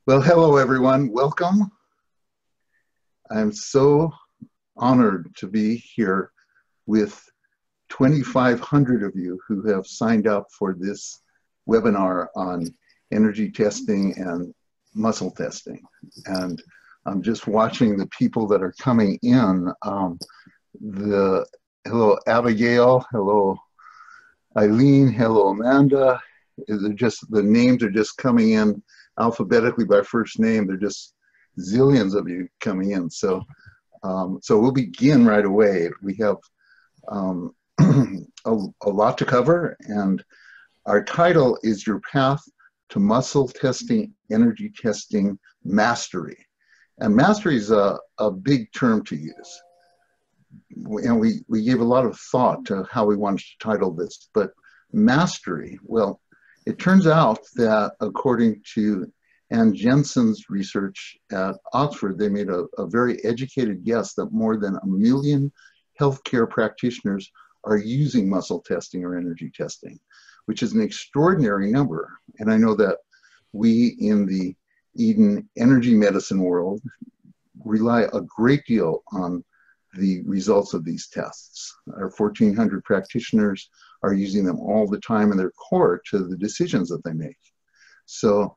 Well, hello everyone. Welcome. I'm so honored to be here with 2,500 of you who have signed up for this webinar on energy testing and muscle testing. And I'm just watching the people that are coming in. Hello Abigail, hello Eileen, hello Amanda. The names are just coming in alphabetically by first name. They're just zillions of you coming in. So we'll begin right away. We have a lot to cover, and our title is Your Path to Muscle Testing, Energy Testing Mastery. And mastery is a big term to use. And we gave a lot of thought to how we wanted to title this, but mastery, well, it turns out that according to Anne Jensen's research at Oxford, they made a very educated guess that more than 1 million healthcare practitioners are using muscle testing or energy testing, which is an extraordinary number. And I know that we in the Eden energy medicine world rely a great deal on the results of these tests. Our 1,400 practitioners are using them all the time, and they're core to the decisions that they make. So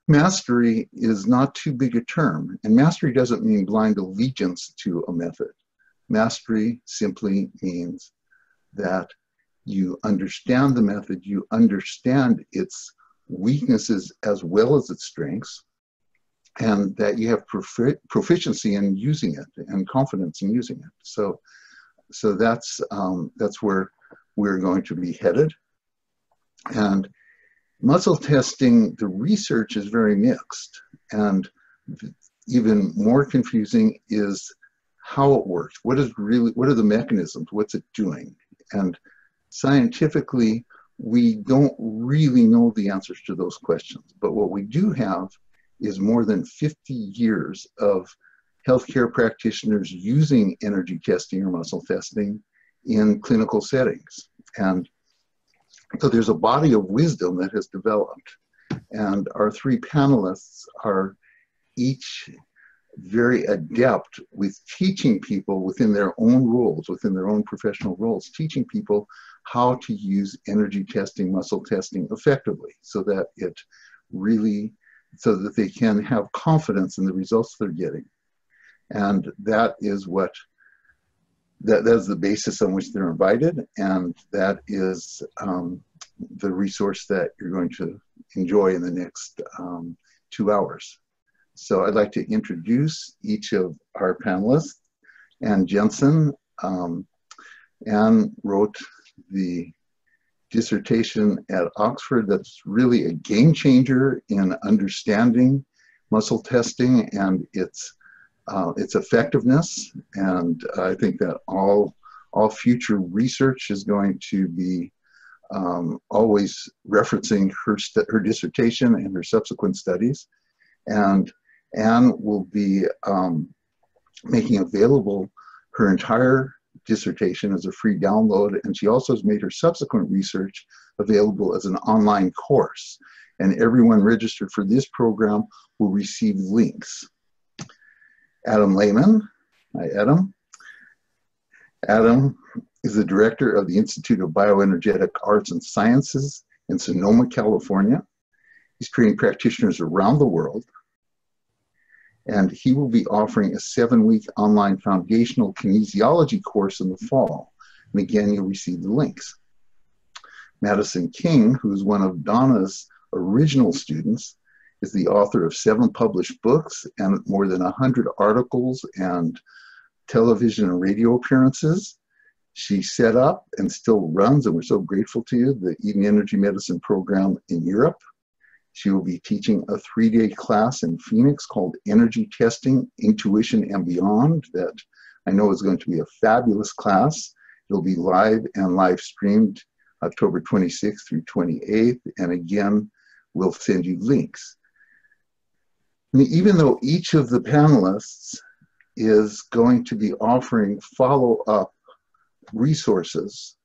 mastery is not too big a term, and mastery doesn't mean blind allegiance to a method. Mastery simply means that you understand the method, you understand its weaknesses as well as its strengths, and that you have proficiency in using it and confidence in using it. So that's where we're going to be headed. And muscle testing, the research is very mixed, and even more confusing is how it works. What are the mechanisms? What's it doing? And scientifically, we don't really know the answers to those questions. But what we do have is more than 50 years of healthcare practitioners using energy testing or muscle testing in clinical settings. And so there's a body of wisdom that has developed. And our three panelists are each very adept with teaching people within their own roles, within their own professional roles, teaching people how to use energy testing, muscle testing effectively so that they can have confidence in the results they're getting. And that is that's the basis on which they're invited, and that is the resource that you're going to enjoy in the next 2 hours. So I'd like to introduce each of our panelists. Anne Jensen. Anne wrote the dissertation at Oxford that's really a game changer in understanding muscle testing and its effectiveness. And I think that all future research is going to be always referencing her dissertation and her subsequent studies. And Anne will be making available her entire dissertation as a free download, and she also has made her subsequent research available as an online course. And everyone registered for this program will receive links. Adam Lehman. Hi, Adam. Adam is the director of the Institute of Bioenergetic Arts and Sciences in Sonoma, California. He's training practitioners around the world, and he will be offering a 7-week online foundational kinesiology course in the fall. And again, you'll receive the links. Madison King, who's one of Donna's original students, is the author of 7 published books and more than 100 articles and television and radio appearances. She set up and still runs, and we're so grateful to you, the Eden Energy Medicine program in Europe. She will be teaching a 3-day class in Phoenix called Energy Testing, Intuition, and Beyond that I know is going to be a fabulous class. It'll be live and live streamed October 26th through 28th. And again, we'll send you links. And even though each of the panelists is going to be offering follow-up resources,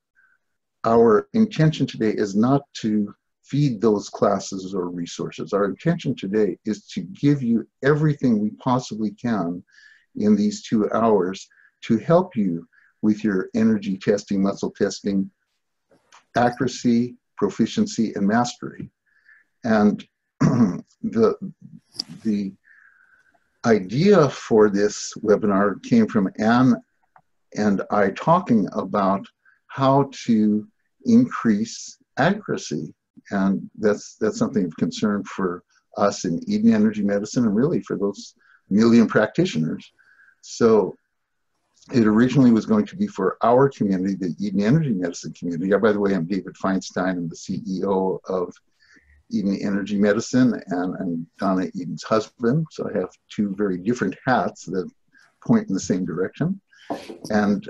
our intention today is not to feed those classes or resources. Our intention today is to give you everything we possibly can in these 2 hours to help you with your energy testing, muscle testing, accuracy, proficiency, and mastery. And the idea for this webinar came from Anne and I talking about how to increase accuracy. And that's something of concern for us in Eden Energy Medicine and really for those million practitioners. So it originally was going to be for our community, the Eden Energy Medicine community. By the way, I'm David Feinstein. I'm the CEO of Eden Energy Medicine, and I'm Donna Eden's husband. So I have 2 very different hats that point in the same direction. And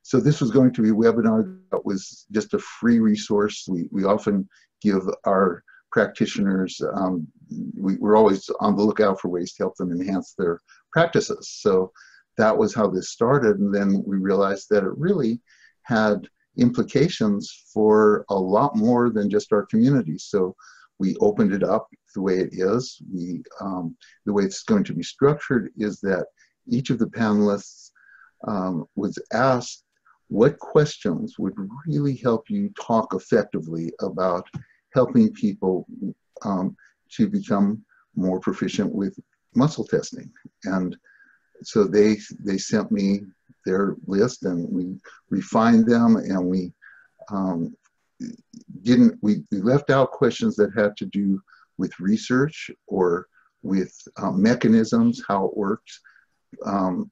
so this was going to be a webinar that was just a free resource. We often give our practitioners, we're always on the lookout for ways to help them enhance their practices. So that was how this started. And then we realized that it really had implications for a lot more than just our community. So we opened it up the way it is. The way it's going to be structured is that each of the panelists was asked what questions would really help you talk effectively about helping people to become more proficient with muscle testing. And so they sent me their list, and we refined them, and we left out questions that had to do with research or with mechanisms, how it works.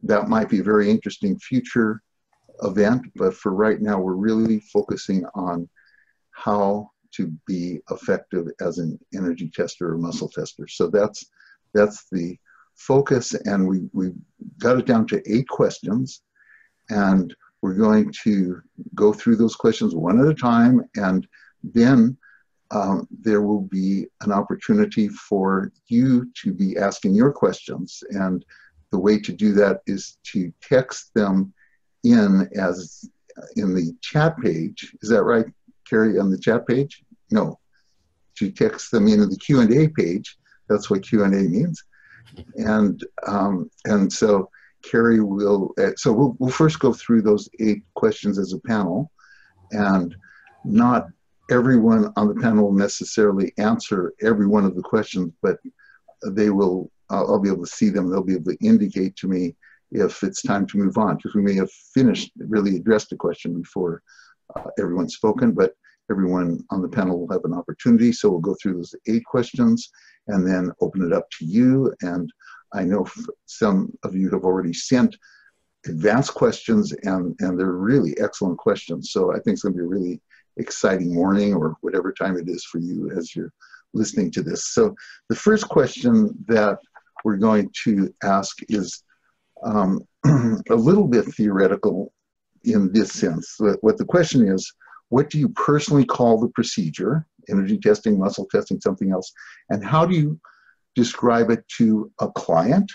That might be a very interesting future event, but for right now, we're really focusing on how to be effective as an energy tester or muscle tester. So that's the focus, and we got it down to 8 questions, and we're going to go through those questions one at a time, and then there will be an opportunity for you to be asking your questions. And the way to do that is to text them in the chat page. Is that right, Carrie, on the chat page? No, to text them into the Q&A page. That's what Q&A means. And so Carrie will, so we'll first go through those 8 questions as a panel, and not everyone on the panel will necessarily answer every one of the questions, but they will, I'll be able to see them. They'll be able to indicate to me if it's time to move on, because we may have really addressed a question before everyone's spoken, but everyone on the panel will have an opportunity. So we'll go through those 8 questions and then open it up to you. And I know some of you have already sent advanced questions, and they're really excellent questions. So I think it's going to be a really exciting morning, or whatever time it is for you as you're listening to this. So the first question that we're going to ask is a little bit theoretical in this sense. What the question is, what do you personally call the procedure? Energy testing, muscle testing, something else? And how do you describe it to a client?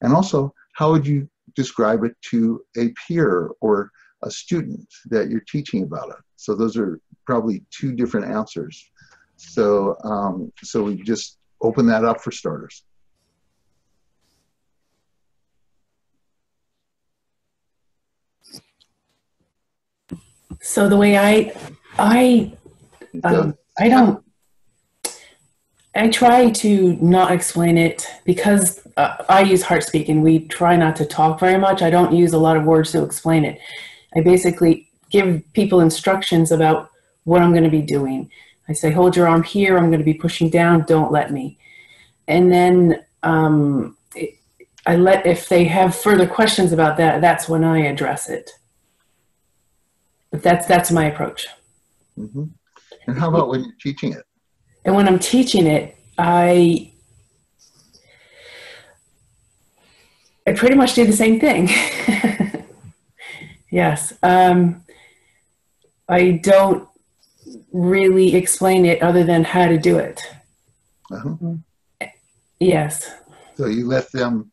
And also, how would you describe it to a peer or a student that you're teaching about it? So those are probably 2 different answers. So, so we just open that up for starters. So the way I try to not explain it, because I use heart speak and we try not to talk very much. I don't use a lot of words to explain it. I basically give people instructions about what I'm going to be doing. I say, hold your arm here. I'm going to be pushing down. Don't let me. And then if they have further questions about that, that's when I address it. But that's my approach. Mm-hmm. And how about when you're teaching it? And when I'm teaching it, I pretty much do the same thing. Yes. I don't really explain it other than how to do it. Uh-huh. Yes. So you let them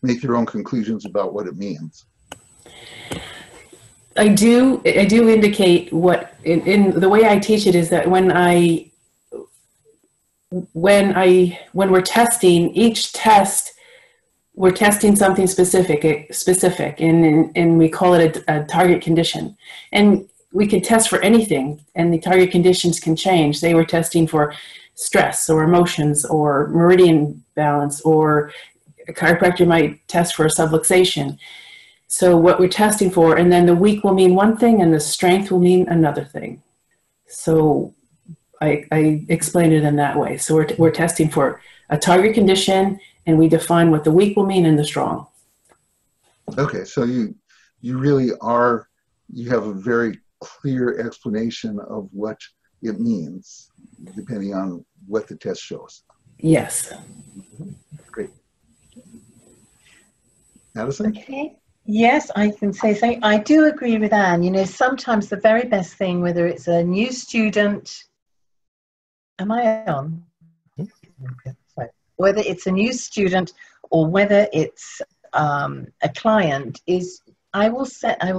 make their own conclusions about what it means. I do indicate what, in the way I teach it is that when we're testing each test, we're testing something specific, and we call it a target condition. And we can test for anything, and the target conditions can change. They were testing for stress or emotions or meridian balance, or a chiropractor might test for a subluxation. So what we're testing for, and then the weak will mean one thing and the strength will mean another thing. So I explain it in that way. So we're testing for a target condition, and we define what the weak will mean and the strong. Okay, so you really are, you have a very clear explanation of what it means, depending on what the test shows. Yes. Great. Madison? Okay. Yes, I can say something. I do agree with Anne. You know, sometimes the very best thing, whether it's a new student, am I on? Sorry. Whether it's a new student or whether it's a client, is I will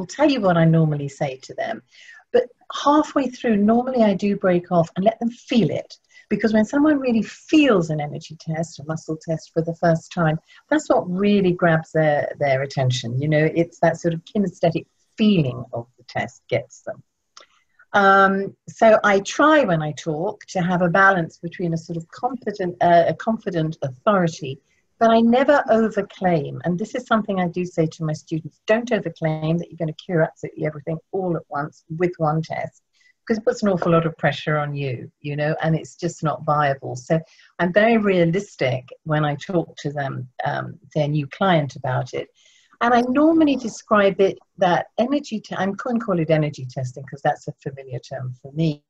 tell you what I normally say to them. But halfway through, normally I do break off and let them feel it. Because when someone really feels an energy test, a muscle test for the first time, that's what really grabs their attention. You know, it's that sort of kinesthetic feeling of the test gets them. So I try when I talk to have a balance between a sort of confident authority, but I never overclaim. And this is something I do say to my students: don't overclaim that you're going to cure absolutely everything all at once with one test, because it puts an awful lot of pressure on you, you know, and it's just not viable. So I'm very realistic when I talk to them, their new client, about it. And I normally describe it that I couldn't call it energy testing because that's a familiar term for me.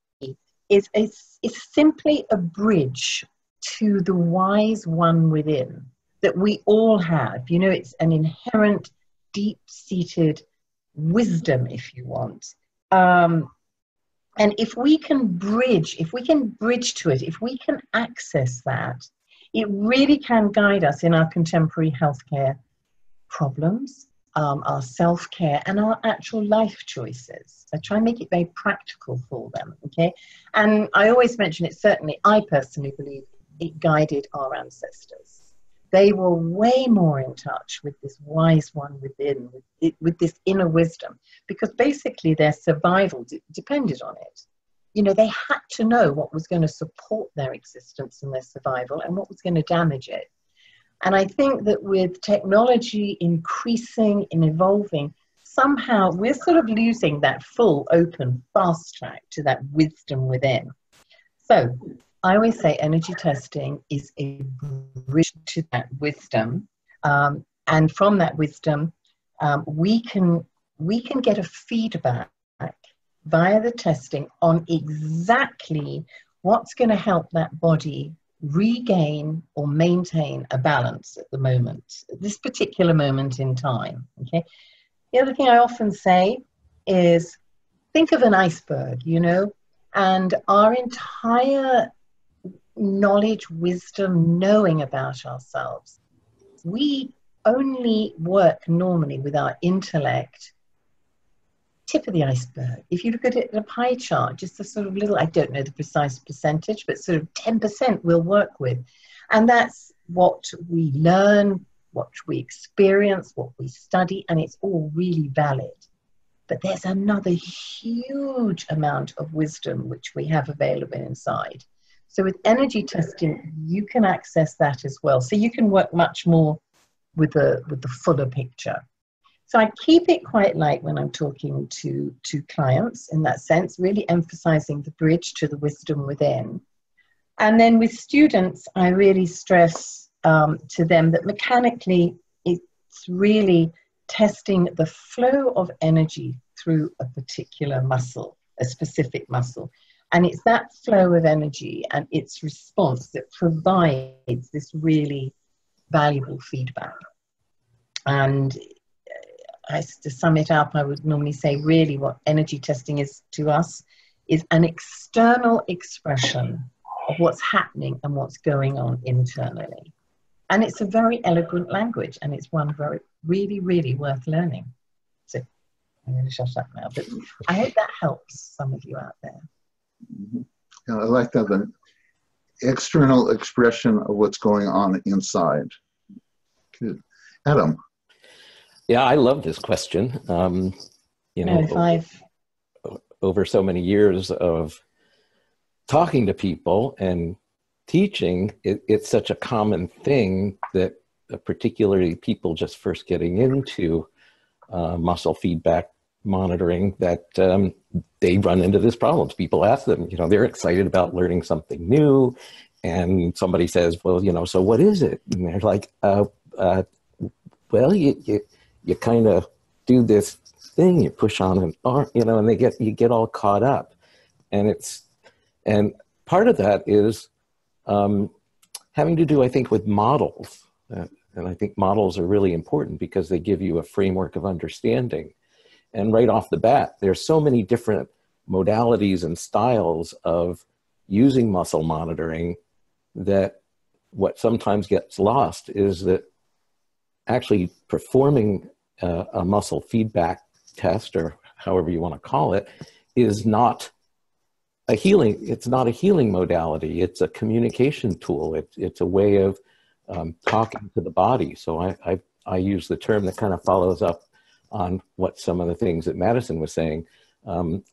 It's simply a bridge to the wise one within that we all have. You know, it's an inherent, deep-seated wisdom, if you want. And if we can bridge to it, if we can access that, it really can guide us in our contemporary healthcare problems, our self-care, and our actual life choices. I try and make it very practical for them, okay? And I always mention it, certainly, I personally believe it guided our ancestors. They were way more in touch with this wise one within, with this inner wisdom, because basically their survival depended on it. You know, they had to know what was going to support their existence and their survival and what was going to damage it. And I think that with technology increasing and evolving, somehow we're sort of losing that full, open, fast track to that wisdom within. So I always say energy testing is a bridge to that wisdom. And from that wisdom, we can get a feedback via the testing on exactly what's going to help that body regain or maintain a balance at the moment, at this particular moment in time, okay? The other thing I often say is, think of an iceberg, you know, and our entire knowledge, wisdom, knowing about ourselves, we only work normally with our intellect, tip of the iceberg. If you look at it in a pie chart, just a sort of little, I don't know the precise percentage, but sort of 10% we'll work with. And that's what we learn, what we experience, what we study, and it's all really valid. But there's another huge amount of wisdom which we have available inside. So with energy testing, you can access that as well. So you can work much more with the fuller picture. So I keep it quite light when I'm talking to clients in that sense, really emphasizing the bridge to the wisdom within. And then with students, I really stress to them that mechanically, it's really testing the flow of energy through a particular muscle, a specific muscle. And it's that flow of energy and its response that provides this really valuable feedback. And to sum it up, I would normally say really what energy testing is to us is an external expression of what's happening and what's going on internally. And it's a very eloquent language, and it's one really, really worth learning. So I'm going to shut up now, but I hope that helps some of you out there. Mm-hmm. Yeah, I like that, the external expression of what's going on inside. Good. Adam. Yeah, I love this question. You know, over so many years of talking to people and teaching, it's such a common thing that particularly people just first getting into muscle feedback monitoring, that they run into this problem. People ask them, you know, they're excited about learning something new, and somebody says, well, you know, so what is it? And they're like, well, you kind of do this thing, you push on an arm, you know, and you get all caught up. And part of that is having to do, I think, with models. And I think models are really important because they give you a framework of understanding. And right off the bat, there's so many different modalities and styles of using muscle monitoring that what sometimes gets lost is that actually performing a muscle feedback test, or however you want to call it, is not a healing. It's not a healing modality. It's a communication tool. It's a way of talking to the body. So I use the term that kind of follows up on what some of the things that Madison was saying.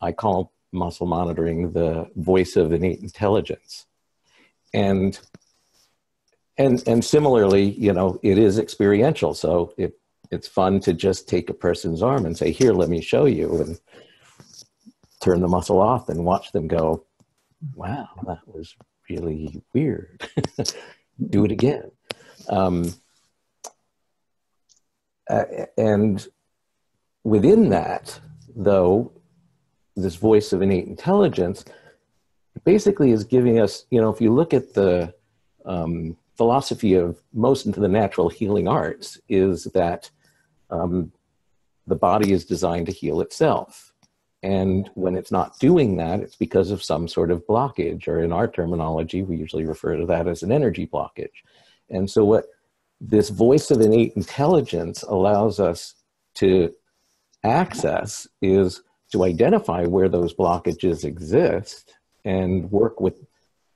I call muscle monitoring the voice of innate intelligence. And similarly, you know, it is experiential. So it's fun to just take a person's arm and say, here, let me show you, and turn the muscle off and watch them go, wow, that was really weird. Do it again. And within that, though, this voice of innate intelligence basically is giving us, you know, if you look at the philosophy of most of the natural healing arts, is that the body is designed to heal itself. And when it's not doing that, it's because of some sort of blockage, or in our terminology, we usually refer to that as an energy blockage. And so what this voice of innate intelligence allows us to access is to identify where those blockages exist and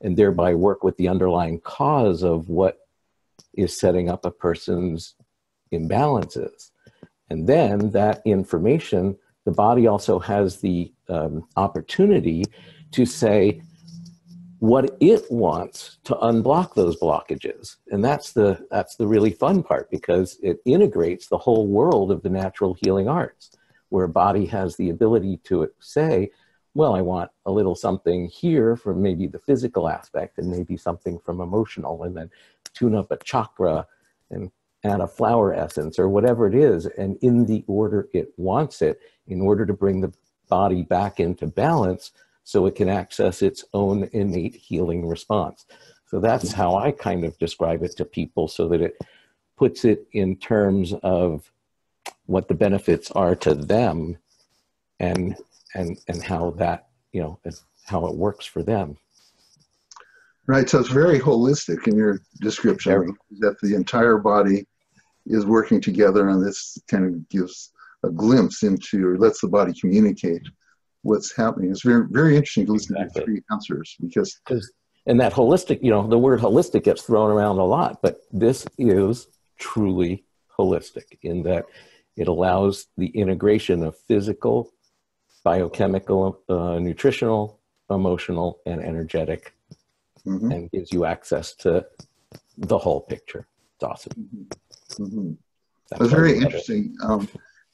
thereby work with the underlying cause of what is setting up a person's imbalances. And then that information, the body also has the opportunity to say what it wants to unblock those blockages. And that's the really fun part, because it integrates the whole world of the natural healing arts, where a body has the ability to say, well, I want a little something here from maybe the physical aspect, and maybe something from emotional, and then tune up a chakra and add a flower essence or whatever it is, and in the order it wants it, in order to bring the body back into balance so it can access its own innate healing response. So that's how I kind of describe it to people, so that it puts it in terms of what the benefits are to them, and how that, you know, how it works for them. Right, so it's very holistic in your description, that the entire body is working together, and this kind of gives a glimpse into, or lets the body communicate what's happening. It's very, very interesting to listen to the three answers, because... And that holistic, you know, the word holistic gets thrown around a lot, but this is truly holistic in that it allows the integration of physical, biochemical, nutritional, emotional, and energetic, and gives you access to the whole picture. It's awesome. That's very interesting.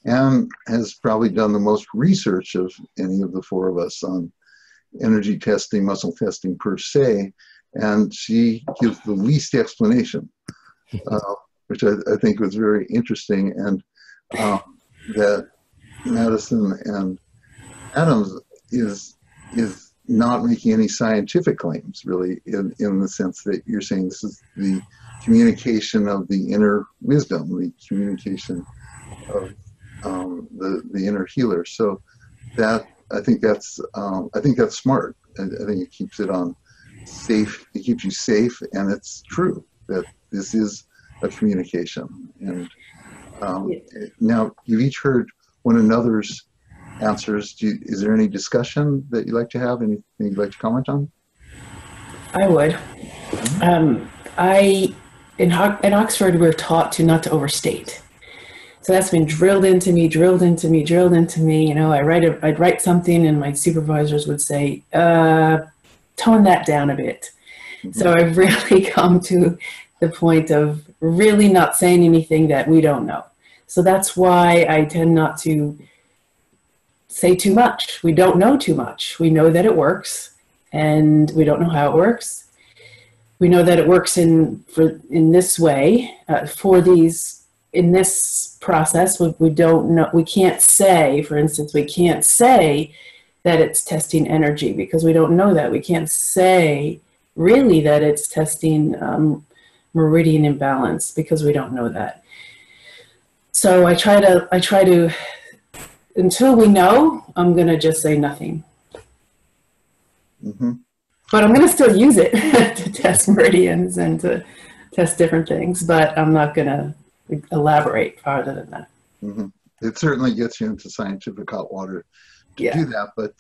Anne has probably done the most research of any of the four of us on energy testing, muscle testing per se, and she gives the least explanation, which I think was very interesting, and that Madison and Adams is not making any scientific claims, really, in the sense that you're saying this is the communication of the inner wisdom, the communication of the inner healer. So that I think that's smart. I think it keeps it on safe. It keeps you safe, and it's true that this is a communication. And now you've each heard one another's answers. Is there any discussion that you'd like to have? Anything you'd like to comment on? I would. In Oxford, we're taught to not to overstate. So that's been drilled into me. You know, I'd write something and my supervisors would say, tone that down a bit. Mm-hmm. So I've really come to the point of really not saying anything that we don't know. So that's why I tend not to say too much. We don't know too much. We know that it works and we don't know how it works. We know that it works in this way in this process. We don't know. We can't say, for instance, that it's testing energy because we don't know that. We can't say really that it's testing meridian imbalance because we don't know that. So I try to until we know, I'm gonna just say nothing. Mm-hmm. But I'm going to still use it to test meridians and to test different things, but I'm not going to elaborate farther than that. Mm-hmm. It certainly gets you into scientific hot water to do that, but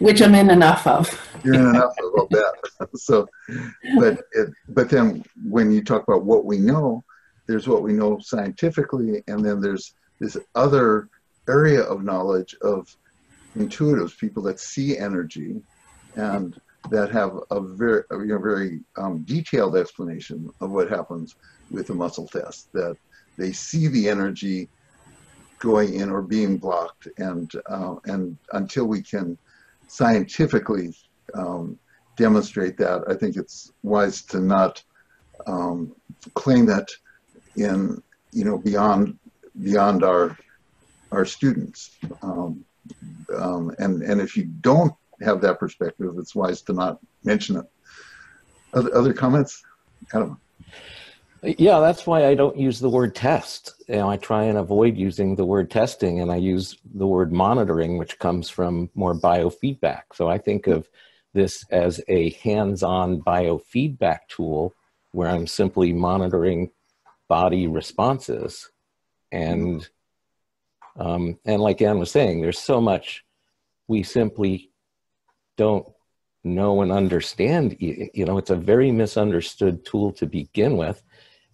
which I'm in enough of. You're in enough of, I'll bet. So, but then when you talk about what we know, there's what we know scientifically, and then there's this other area of knowledge of intuitives, people that see energy and that have a very detailed explanation of what happens with a muscle test, that they see the energy going in or being blocked, and until we can scientifically demonstrate that, I think it's wise to not claim that in beyond our students. And if you don't have that perspective, it's wise to not mention it. Other comments, Adam? Yeah, that's why I don't use the word test. I try and avoid using the word testing, and I use the word monitoring, which comes from more biofeedback. So I think of this as a hands-on biofeedback tool where I'm simply monitoring body responses. And like Anne was saying, there's so much we simply don't know and understand. It's a very misunderstood tool to begin with.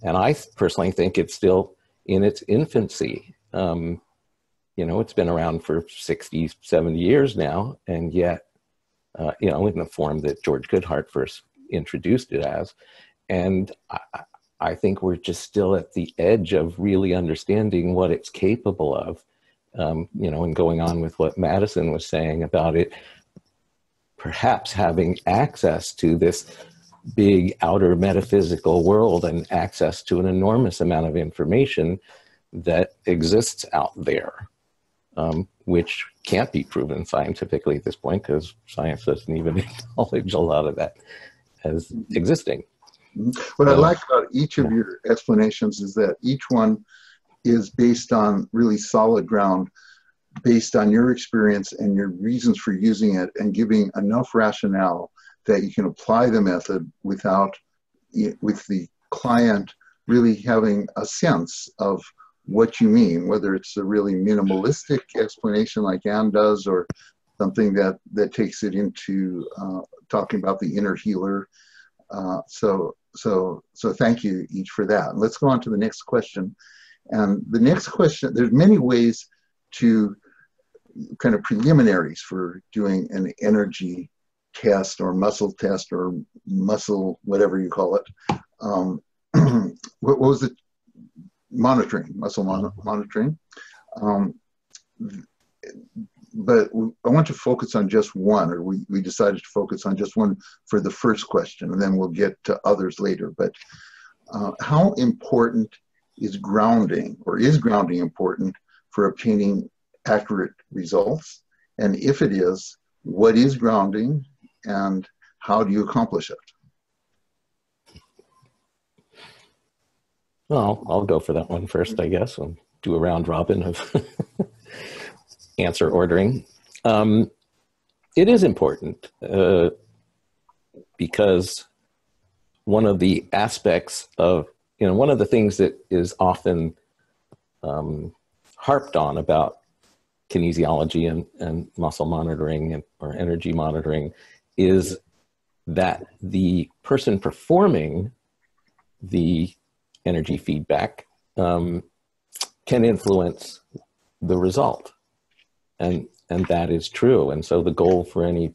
And I personally think it's still in its infancy. It's been around for 60, 70 years now. And yet, in the form that George Goodhart first introduced it as. And I think we're just still at the edge of really understanding what it's capable of. And going on with what Madison was saying about it, perhaps having access to this big outer metaphysical world and access to an enormous amount of information that exists out there, which can't be proven scientifically at this point because science doesn't even acknowledge a lot of that as existing. What I like about each of your explanations is that each one is based on really solid ground, based on your experience and your reasons for using it, and giving enough rationale that you can apply the method with the client really having a sense of what you mean, whether it's a really minimalistic explanation like Anne does, or something that takes it into talking about the inner healer. So thank you each for that. Let's go on to the next question. And the next question, there's many ways to kind of preliminaries for doing an energy test or muscle test or muscle, whatever you call it. What was it? Monitoring, muscle monitoring. But I want to focus on just one, or we decided to focus on just one for the first question, and then we'll get to others later. But how important is grounding, or is grounding important for obtaining accurate results? And if it is, what is grounding and how do you accomplish it? Well, I'll go for that one first, I guess. I'll do a round robin of answer ordering. It is important because one of the aspects of, one of the things that is often harped on about kinesiology and muscle monitoring or energy monitoring is that the person performing the energy feedback can influence the result. And that is true. And so the goal for any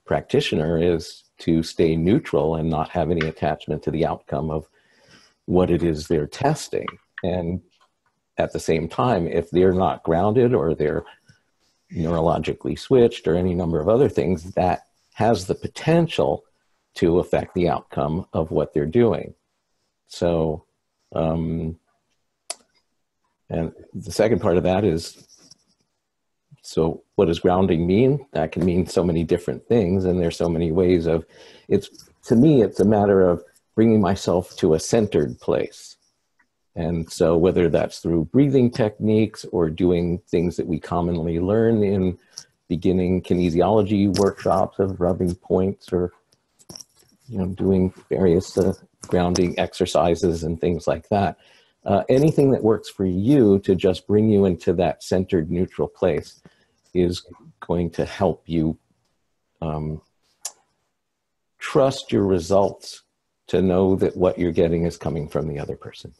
practitioner is to stay neutral and not have any attachment to the outcome of what it is they're testing. And at the same time, if they're not grounded or they're neurologically switched or any number of other things, that has the potential to affect the outcome of what they're doing. So, and the second part of that is, so what does grounding mean? That can mean so many different things, and there's so many ways of, to me, it's a matter of bringing myself to a centered place. And so whether that's through breathing techniques or doing things that we commonly learn in beginning kinesiology workshops of rubbing points, or doing various grounding exercises and things like that. Anything that works for you to just bring you into that centered, neutral place is going to help you trust your results, to know that what you're getting is coming from the other person.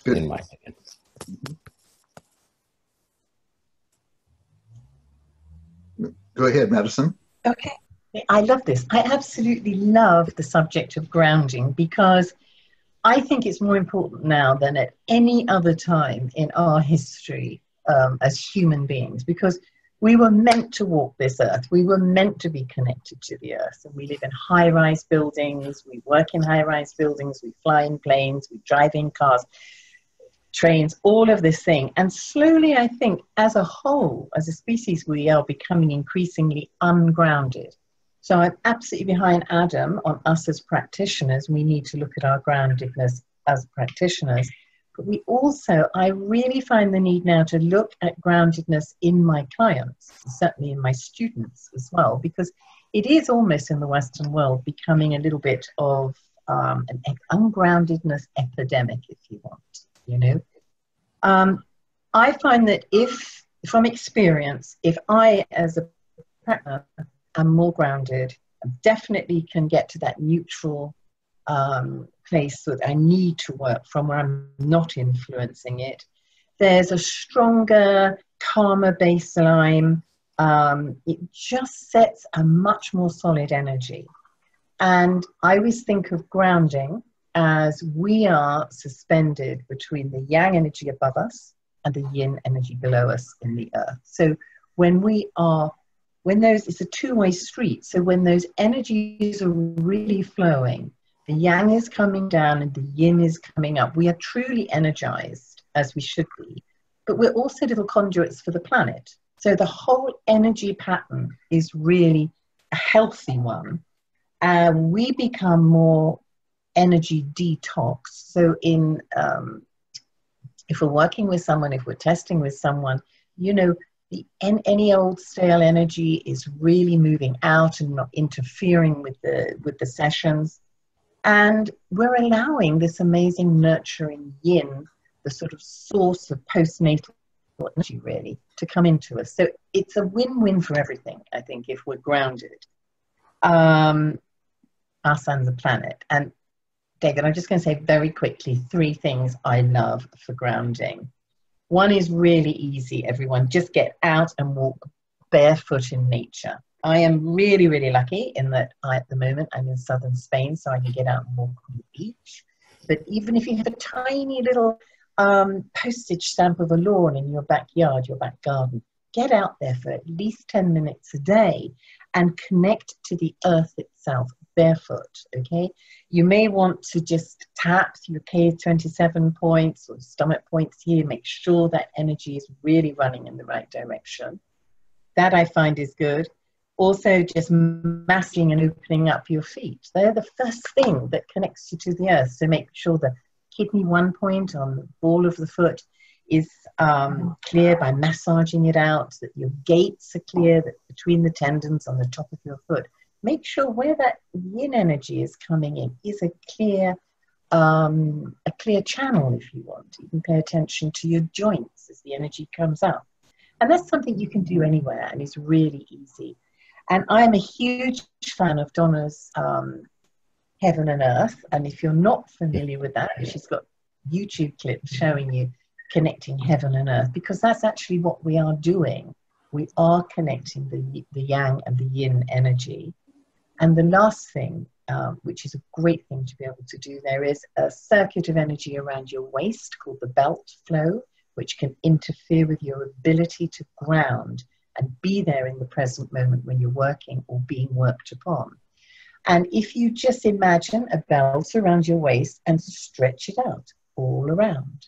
Good. In my opinion. Go ahead, Madison. Okay. I love this. I absolutely love the subject of grounding, because I think it's more important now than at any other time in our history as human beings, because we were meant to walk this earth. We were meant to be connected to the earth. And we live in high-rise buildings. We work in high-rise buildings. We fly in planes. We drive in cars, trains, all of this thing. And slowly, I think, as a whole, as a species, we are becoming increasingly ungrounded. So I'm absolutely behind Adam on us as practitioners. We need to look at our groundedness as practitioners. But we also, I really find the need now to look at groundedness in my clients, certainly in my students as well, because it is almost in the Western world becoming a little bit of an ungroundedness epidemic, if you want, I find that if, from experience, if I, as a practitioner, am more grounded, I definitely can get to that neutral place that I need to work from, where I'm not influencing it. There's a stronger, calmer baseline. It just sets a much more solid energy. And I always think of grounding as we are suspended between the yang energy above us and the yin energy below us in the earth. So it's a two-way street. So when those energies are really flowing, the yang is coming down and the yin is coming up. We are truly energized, as we should be, but we're also little conduits for the planet. So the whole energy pattern is really a healthy one. And we become more energy detox. So if we're working with someone, if we're testing with someone, any old stale energy is really moving out and not interfering with the sessions. And we're allowing this amazing nurturing yin, the sort of source of postnatal energy, really, to come into us. So it's a win-win for everything, I think, if we're grounded, us and the planet. And David, I'm just going to say very quickly 3 things I love for grounding. One is really easy, everyone. Just get out and walk barefoot in nature. I am really, really lucky in that at the moment, I'm in southern Spain, so I can get out and walk on the beach. But even if you have a tiny little postage stamp of a lawn in your backyard, your back garden, get out there for at least 10 minutes a day and connect to the earth itself barefoot, okay? You may want to just tap your K27 points or stomach points here, make sure that energy is really running in the right direction. That I find is good. Also, just massaging and opening up your feet. They're the first thing that connects you to the earth. So make sure the kidney 1 point on the ball of the foot is clear by massaging it out, that your gates are clear, that between the tendons on the top of your foot. Make sure where that yin energy is coming in is a clear a clear channel if you want. You can pay attention to your joints as the energy comes up. And that's something you can do anywhere, and it's really easy. And I'm a huge fan of Donna's Heaven and Earth. And if you're not familiar with that, she's got YouTube clips showing you connecting heaven and earth, because that's actually what we are doing. We are connecting the yang and the yin energy. And the last thing, which is a great thing to be able to do, there is a circuit of energy around your waist called the belt flow, which can interfere with your ability to ground and be there in the present moment when you're working or being worked upon. And if you just imagine a belt around your waist and stretch it out all around,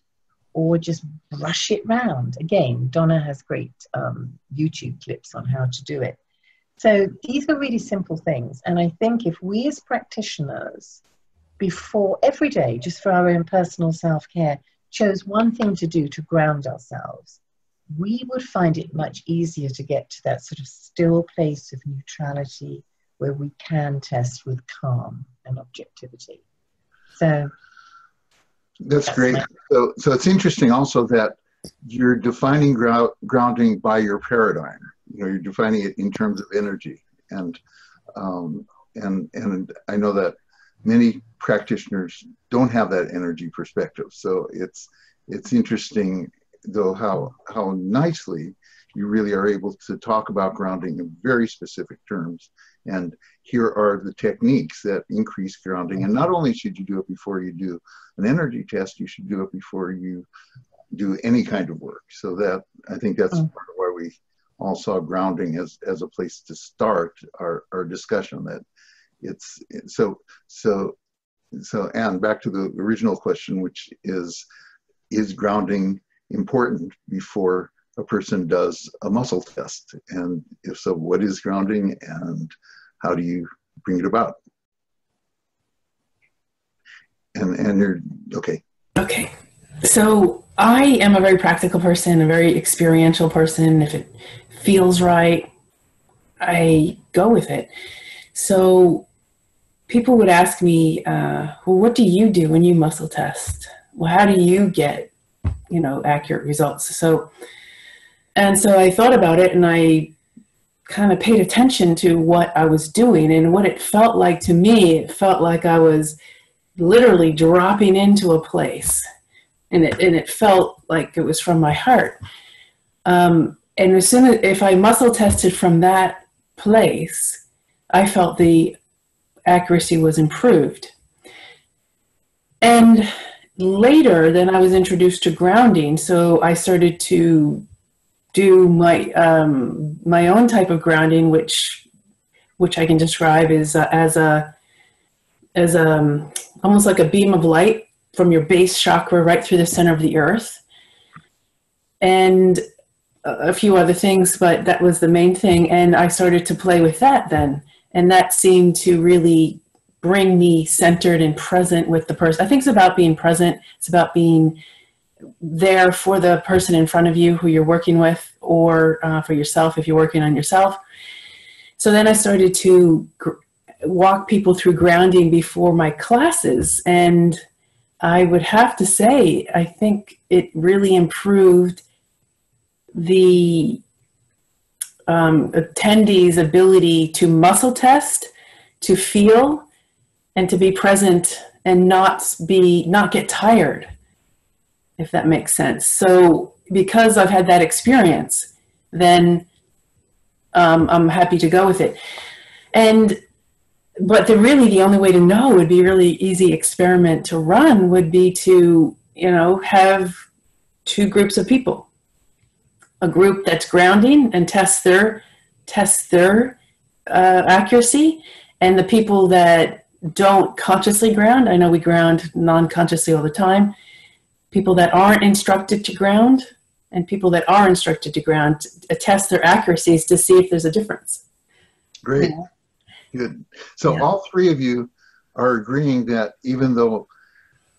or just brush it round. Again, Donna has great YouTube clips on how to do it. So these are really simple things. And I think if we as practitioners, before every day, just for our own personal self-care, chose one thing to do to ground ourselves, we would find it much easier to get to that sort of still place of neutrality where we can test with calm and objectivity. So that's great. So it's interesting also that you're defining grounding by your paradigm. You know, you're defining it in terms of energy, and I know that many practitioners don't have that energy perspective. So it's interesting though how nicely you really are able to talk about grounding in very specific terms. And here are the techniques that increase grounding. And not only should you do it before you do an energy test, you should do it before you do any kind of work. So that, I think that's part of why we all saw grounding as a place to start our discussion. That it's so Anne, back to the original question, which is grounding important before a person does a muscle test? And if so, what is grounding and how do you bring it about? And you're, okay. Okay. So I am a very practical person, a very experiential person. If it feels right, I go with it. So people would ask me, well, what do you do when you muscle test? Well, how do you get, accurate results? So I thought about it, and I kind of paid attention to what I was doing and what it felt like to me. It felt like I was literally dropping into a place, and it felt like it was from my heart. And as soon as, if I muscle tested from that place, I felt the accuracy was improved. And later, then I was introduced to grounding, so I started to do my own type of grounding, which I can describe as almost like a beam of light from your base chakra right through the center of the earth, and a few other things, but that was the main thing. And I started to play with that then, and that seemed to really bring me centered and present with the person. I think it's about being present. It's about being there for the person in front of you who you're working with, or for yourself if you're working on yourself. So then I started to walk people through grounding before my classes, and I would have to say I think it really improved the attendees' ability to muscle test, to feel, and to be present and not get tired, if that makes sense. So because I've had that experience, then I'm happy to go with it. But the only way to know would be a really easy experiment to run would be to, have two groups of people. A group that's grounding and test their accuracy, and the people that don't consciously ground. I know we ground non-consciously all the time. People that aren't instructed to ground and people that are instructed to ground, test their accuracies to see if there's a difference. Great. Yeah. Good. So all three of you are agreeing that even though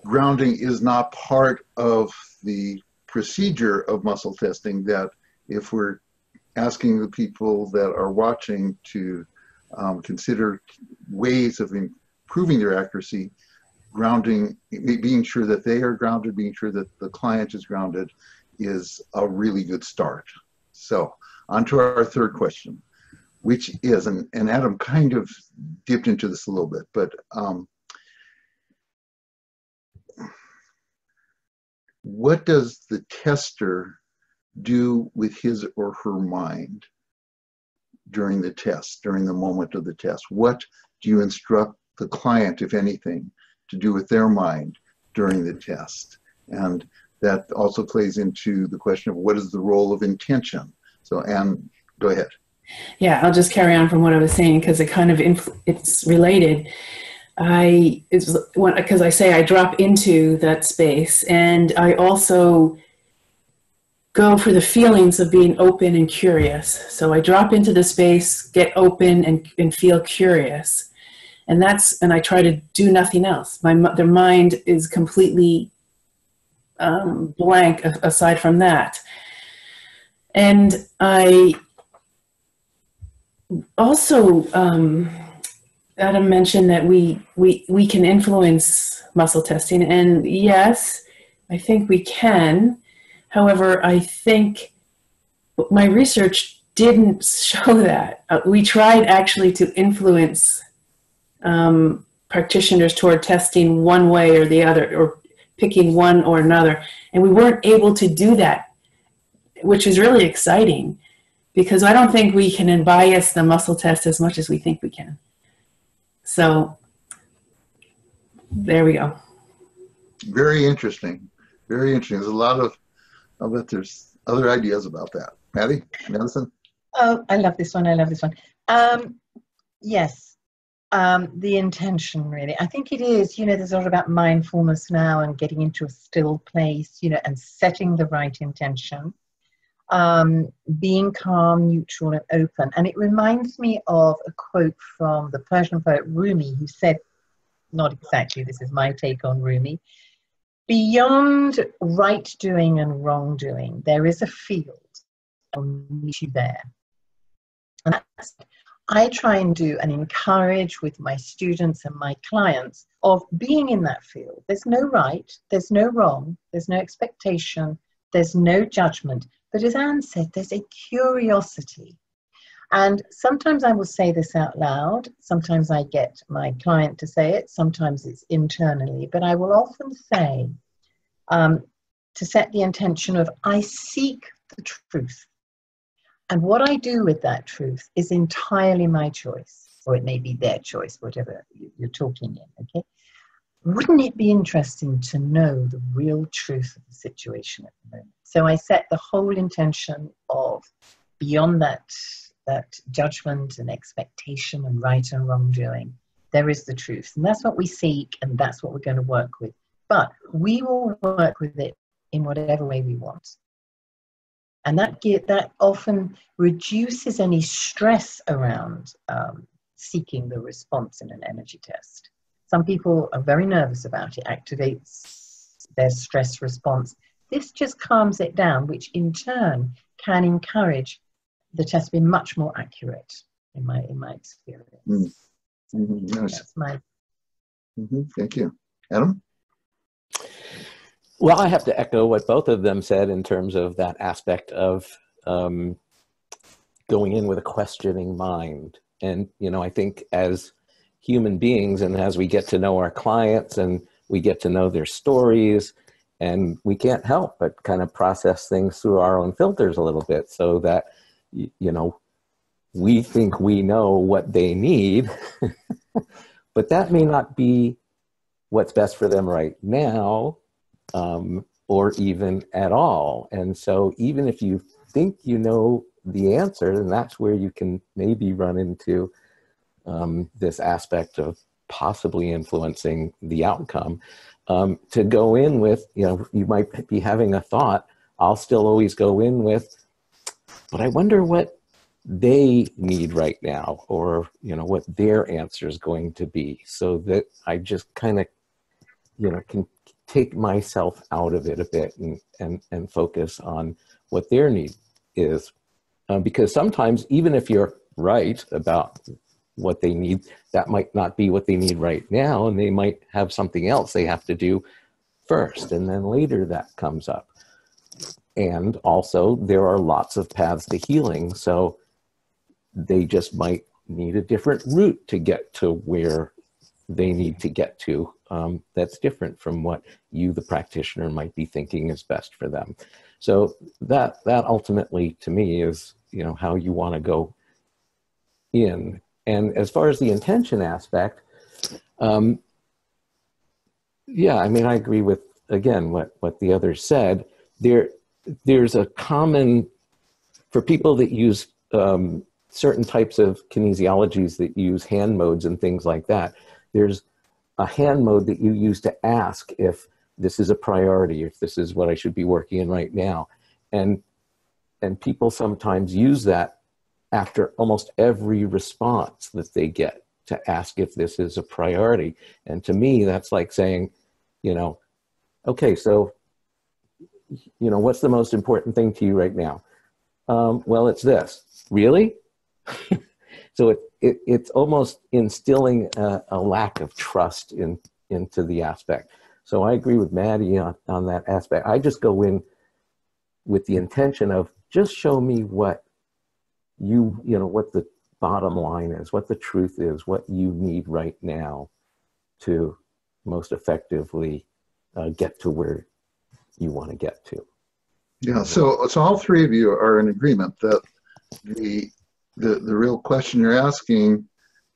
grounding is not part of the procedure of muscle testing, that if we're asking the people that are watching to consider ways of improving their accuracy, grounding, being sure that they are grounded, being sure that the client is grounded is a really good start. So on to our third question, which is, and Adam kind of dipped into this a little bit, but what does the tester do with his or her mind during the test, during the moment of the test? What do you instruct the client, if anything, to do with their mind during the test? And that also plays into the question of what is the role of intention? So Anne, go ahead. Yeah, I'll just carry on from what I was saying because it kind of it's related. Because I say I drop into that space, and I also go for the feelings of being open and curious. So I drop into the space, get open and feel curious. And I try to do nothing else. Their mind is completely blank aside from that. And I also, Adam mentioned that we can influence muscle testing. And yes, I think we can. However, I think my research didn't show that. We tried actually to influence practitioners toward testing one way or the other, or picking one or another. And we weren't able to do that, which is really exciting because I don't think we can unbias the muscle test as much as we think we can. So there we go. Very interesting. Very interesting. There's a lot of, I'll bet there's other ideas about that. Madison? Oh, I love this one. I love this one. Yes, the intention, really. I think it is, there's a lot about mindfulness now and getting into a still place, and setting the right intention, being calm, neutral, and open. And it reminds me of a quote from the Persian poet Rumi, who said, not exactly, this is my take on Rumi, beyond right doing and wrongdoing, there is a field that will meet you there. And that's I try and do and encourage with my students and my clients of being in that field. There's no right, there's no wrong, there's no expectation, there's no judgment. But as Anne said, there's a curiosity. And sometimes I will say this out loud, sometimes I get my client to say it, sometimes it's internally, but I will often say, to set the intention of, I seek the truth. And what I do with that truth is entirely my choice, or it may be their choice, whatever you're talking in, okay? Wouldn't it be interesting to know the real truth of the situation at the moment? So I set the whole intention of beyond that judgment and expectation and right and wrongdoing, there is the truth. And that's what we seek, and that's what we're going to work with. But we will work with it in whatever way we want. And that often reduces any stress around seeking the response in an energy test. Some people are very nervous about it, activates their stress response. This just calms it down, which in turn can encourage the test to be much more accurate in my experience. Mm-hmm. Nice. That's my... Thank you. Adam? Well, I have to echo what both of them said in terms of that aspect of going in with a questioning mind. And, I think as human beings, and as we get to know our clients and we get to know their stories, and we can't help but kind of process things through our own filters a little bit so that, we think we know what they need, but that may not be what's best for them right now, or even at all. And so even if you think you know the answer, then that's where you can maybe run into this aspect of possibly influencing the outcome. To go in with, you might be having a thought, I'll still always go in with, but I wonder what they need right now, or, what their answer is going to be, so that I just kind of, can take myself out of it a bit and focus on what their need is. Because sometimes, even if you're right about what they need. That might not be what they need right now, and they might have something else they have to do first, and then later that comes up. And also, there are lots of paths to healing, so they just might need a different route to get to where they need to get to. That's different from what you, the practitioner, might be thinking is best for them. So that ultimately, to me, is, you know, how you want to go in. And as far as the intention aspect, yeah, I mean, I agree with, again, what the others said. There's a common, for people that use certain types of kinesiologies that use hand modes and things like that, there's a hand mode that you use to ask if this is a priority, if this is what I should be working in right now. And people sometimes use that after almost every response that they get to ask if this is a priority. And to me, that's like saying, you know, okay, so, you know, what's the most important thing to you right now? Well, it's this. Really? So it's almost instilling a lack of trust into the aspect. So I agree with Maddie on that aspect. I just go in with the intention of just show me what you know, what the bottom line is, what the truth is, what you need right now to most effectively get to where you want to get to. Yeah, so all three of you are in agreement that the real question you're asking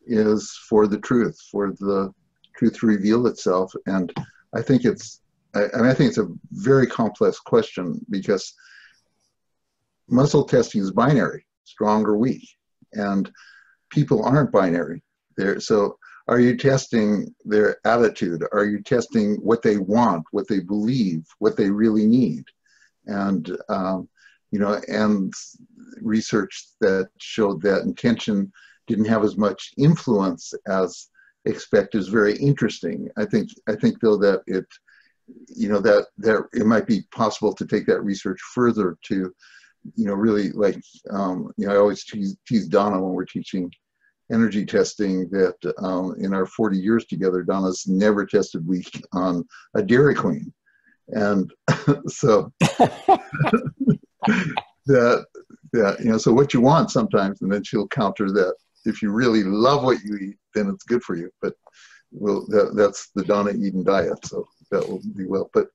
is for the truth, for the truth to reveal itself. And I think it's a very complex question, because muscle testing is binary, strong or weak, and people aren't binary. So are you testing their attitude? Are you testing what they want, what they believe, what they really need? And you know, and research that showed that intention didn't have as much influence as expected is very interesting. I think though that it, you know, that it might be possible to take that research further to, you know, really, like, you know, I always tease Donna when we're teaching energy testing that in our 40 years together, Donna's never tested weak on a Dairy Queen. And so that, you know, so what you want sometimes, and then she'll counter that if you really love what you eat, then it's good for you. But that's the Donna Eden diet, so that will be well. But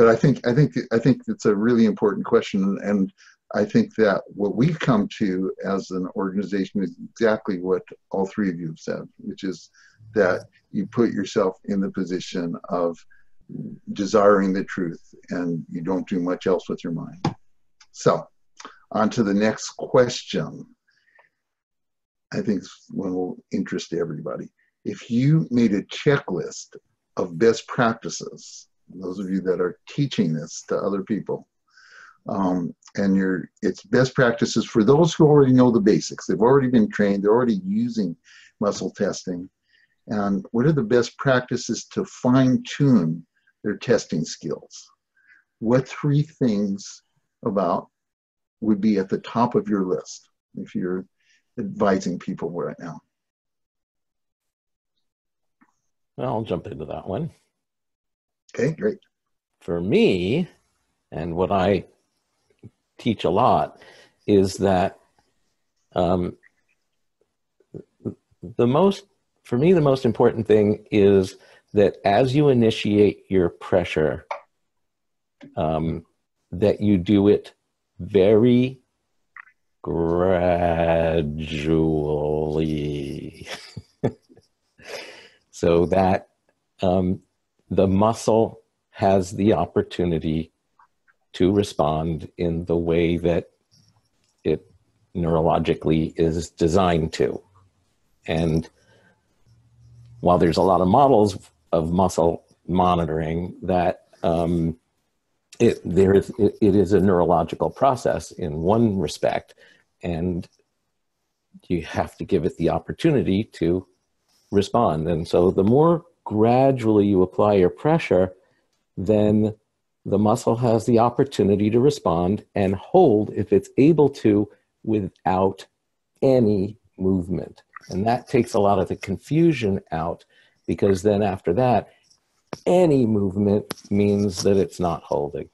I think it's a really important question, and I think that what we've come to as an organization is exactly what all three of you have said, which is that you put yourself in the position of desiring the truth, and you don't do much else with your mind. So, on to the next question. I think one will interest everybody. If you made a checklist of best practices, those of you that are teaching this to other people, and it's best practices for those who already know the basics. They've already been trained. They're already using muscle testing. And what are the best practices to fine-tune their testing skills? What three things about would be at the top of your list if you're advising people right now? Well, I'll jump into that one. Okay, great. For me, and what I teach a lot, is that for me, the most important thing is that as you initiate your pressure, that you do it very gradually so that the muscle has the opportunity to respond in the way that it neurologically is designed to. And while there's a lot of models of muscle monitoring, that it is a neurological process in one respect, and you have to give it the opportunity to respond. And so the more gradually you apply your pressure, then the muscle has the opportunity to respond and hold, if it's able to, without any movement. And that takes a lot of the confusion out, because then after that, any movement means that it's not holding.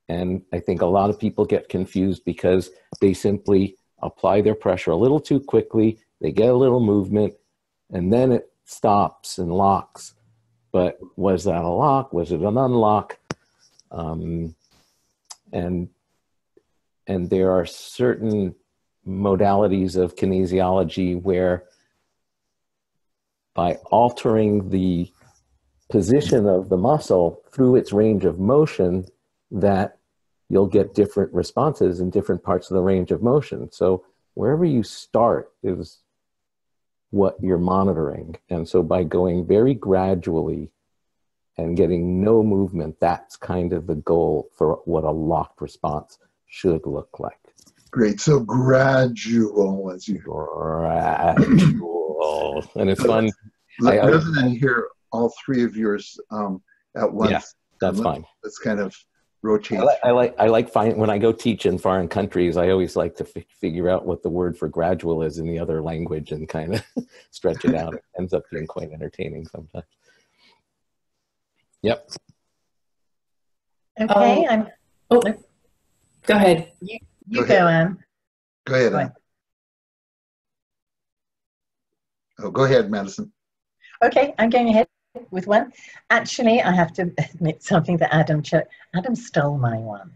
And I think a lot of people get confused because they simply apply their pressure a little too quickly, they get a little movement, and then it stops and locks. But was that a lock? Was it an unlock? And there are certain modalities of kinesiology where by altering the position of the muscle through its range of motion, that you'll get different responses in different parts of the range of motion. So wherever you start is what you're monitoring. And so by going very gradually and getting no movement, that's kind of the goal for what a locked response should look like. Great. So gradual, as you gradual, and it's fun. Rather than hear all three of yours at once. Yeah, that's fine. Let's kind of rotate. I like when I go teach in foreign countries, I always like to figure out what the word for gradual is in the other language and kind of stretch it out. It ends up being quite entertaining sometimes. Yep. Okay. Go ahead. You go, Anne. Go ahead, Anne. Oh, go ahead, Madison. Okay, I'm going ahead with one. Actually, I have to admit something that Adam stole my one.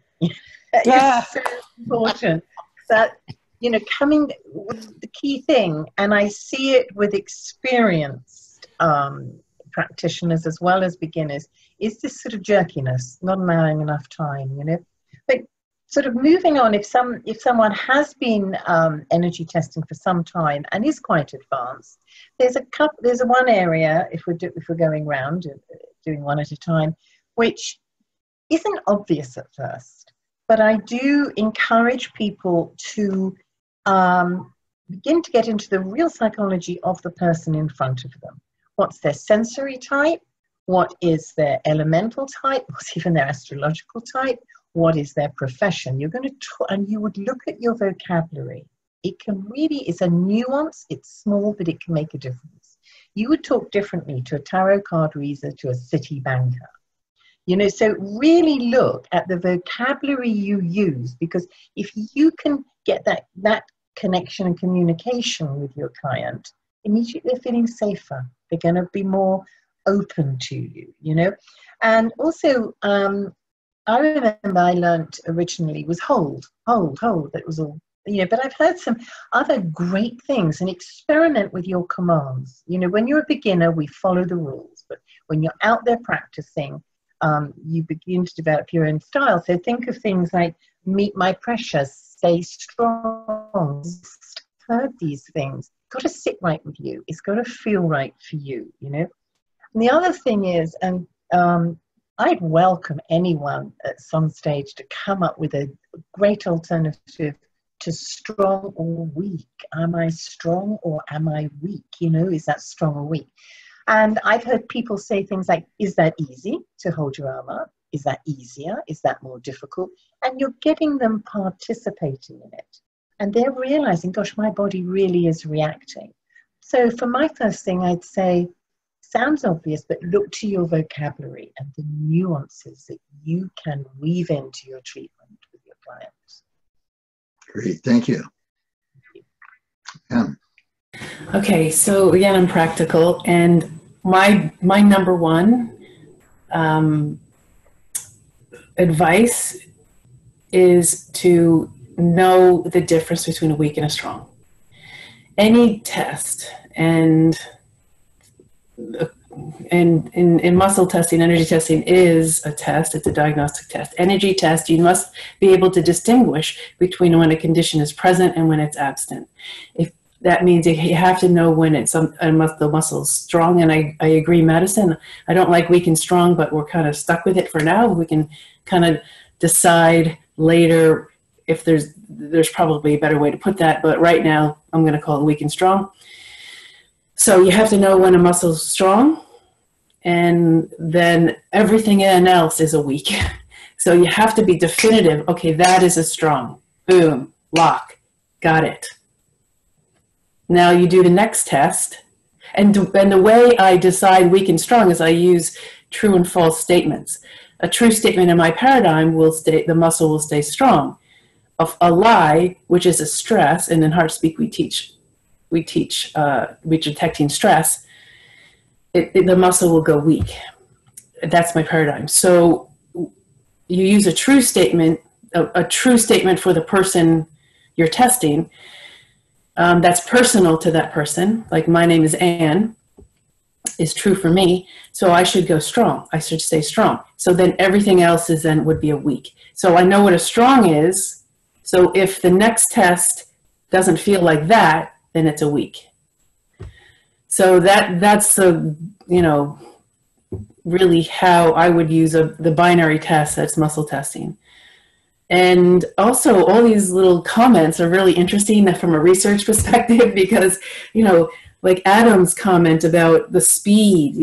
It's so important that, you know, coming with the key thing, and I see it with experienced practitioners as well as beginners, is this sort of jerkiness, not allowing enough time, you know. But sort of moving on, if someone has been energy testing for some time and is quite advanced, there's one area, if we're going round doing one at a time, which isn't obvious at first, but I do encourage people to begin to get into the real psychology of the person in front of them. What's their sensory type? What is their elemental type? What's even their astrological type? What is their profession? You're going to, and you would look at your vocabulary. It can really, it's a nuance, it's small, but it can make a difference. You would talk differently to a tarot card reader, to a city banker. You know, so really look at the vocabulary you use, because if you can get that connection and communication with your client, immediately they're feeling safer. They're going to be more open to you, you know. And also, I remember I learnt originally was hold. That was all, you know, but I've heard some other great things, and experiment with your commands. You know, when you're a beginner, we follow the rules, but when you're out there practicing, you begin to develop your own style. So think of things like meet my pressure, stay strong. Heard these things. It's got to sit right with you. It's got to feel right for you, you know. And the other thing is, and I'd welcome anyone at some stage to come up with a great alternative to strong or weak. Am I strong or am I weak? You know, is that strong or weak? And I've heard people say things like, is that easy to hold your arm up? Is that easier? Is that more difficult? And you're getting them participating in it. And they're realizing, gosh, my body really is reacting. So for my first thing, I'd say, sounds obvious, but look to your vocabulary and the nuances that you can weave into your treatment with your clients. Great, thank you. Okay, so again, I'm practical, and my number one advice is to know the difference between a weak and a strong. Any test, and in muscle testing, energy testing is a test. It's a diagnostic test. Energy test, you must be able to distinguish between when a condition is present and when it's absent. If that means you have to know when it's the muscle's strong, and I agree, Madison. I don't like weak and strong, but we're kind of stuck with it for now. We can kind of decide later if there's probably a better way to put that, but right now I'm going to call it weak and strong. So you have to know when a muscle's strong, and then everything else is a weak. So you have to be definitive. Okay, that is a strong. Boom, lock, got it. Now you do the next test. And the way I decide weak and strong is I use true and false statements. A true statement in my paradigm will stay, the muscle will stay strong. A lie, which is a stress, and in HeartSpeak we teach detecting stress, the muscle will go weak. That's my paradigm. So you use a true statement for the person you're testing, that's personal to that person. Like my name is Anne, is true for me. So I should go strong. I should stay strong. So then everything else would be a weak. So I know what a strong is. So if the next test doesn't feel like that, then it's a weak. So that's the, really how I would use the binary test that's muscle testing. And also all these little comments are really interesting from a research perspective because, like Adam's comment about the speed,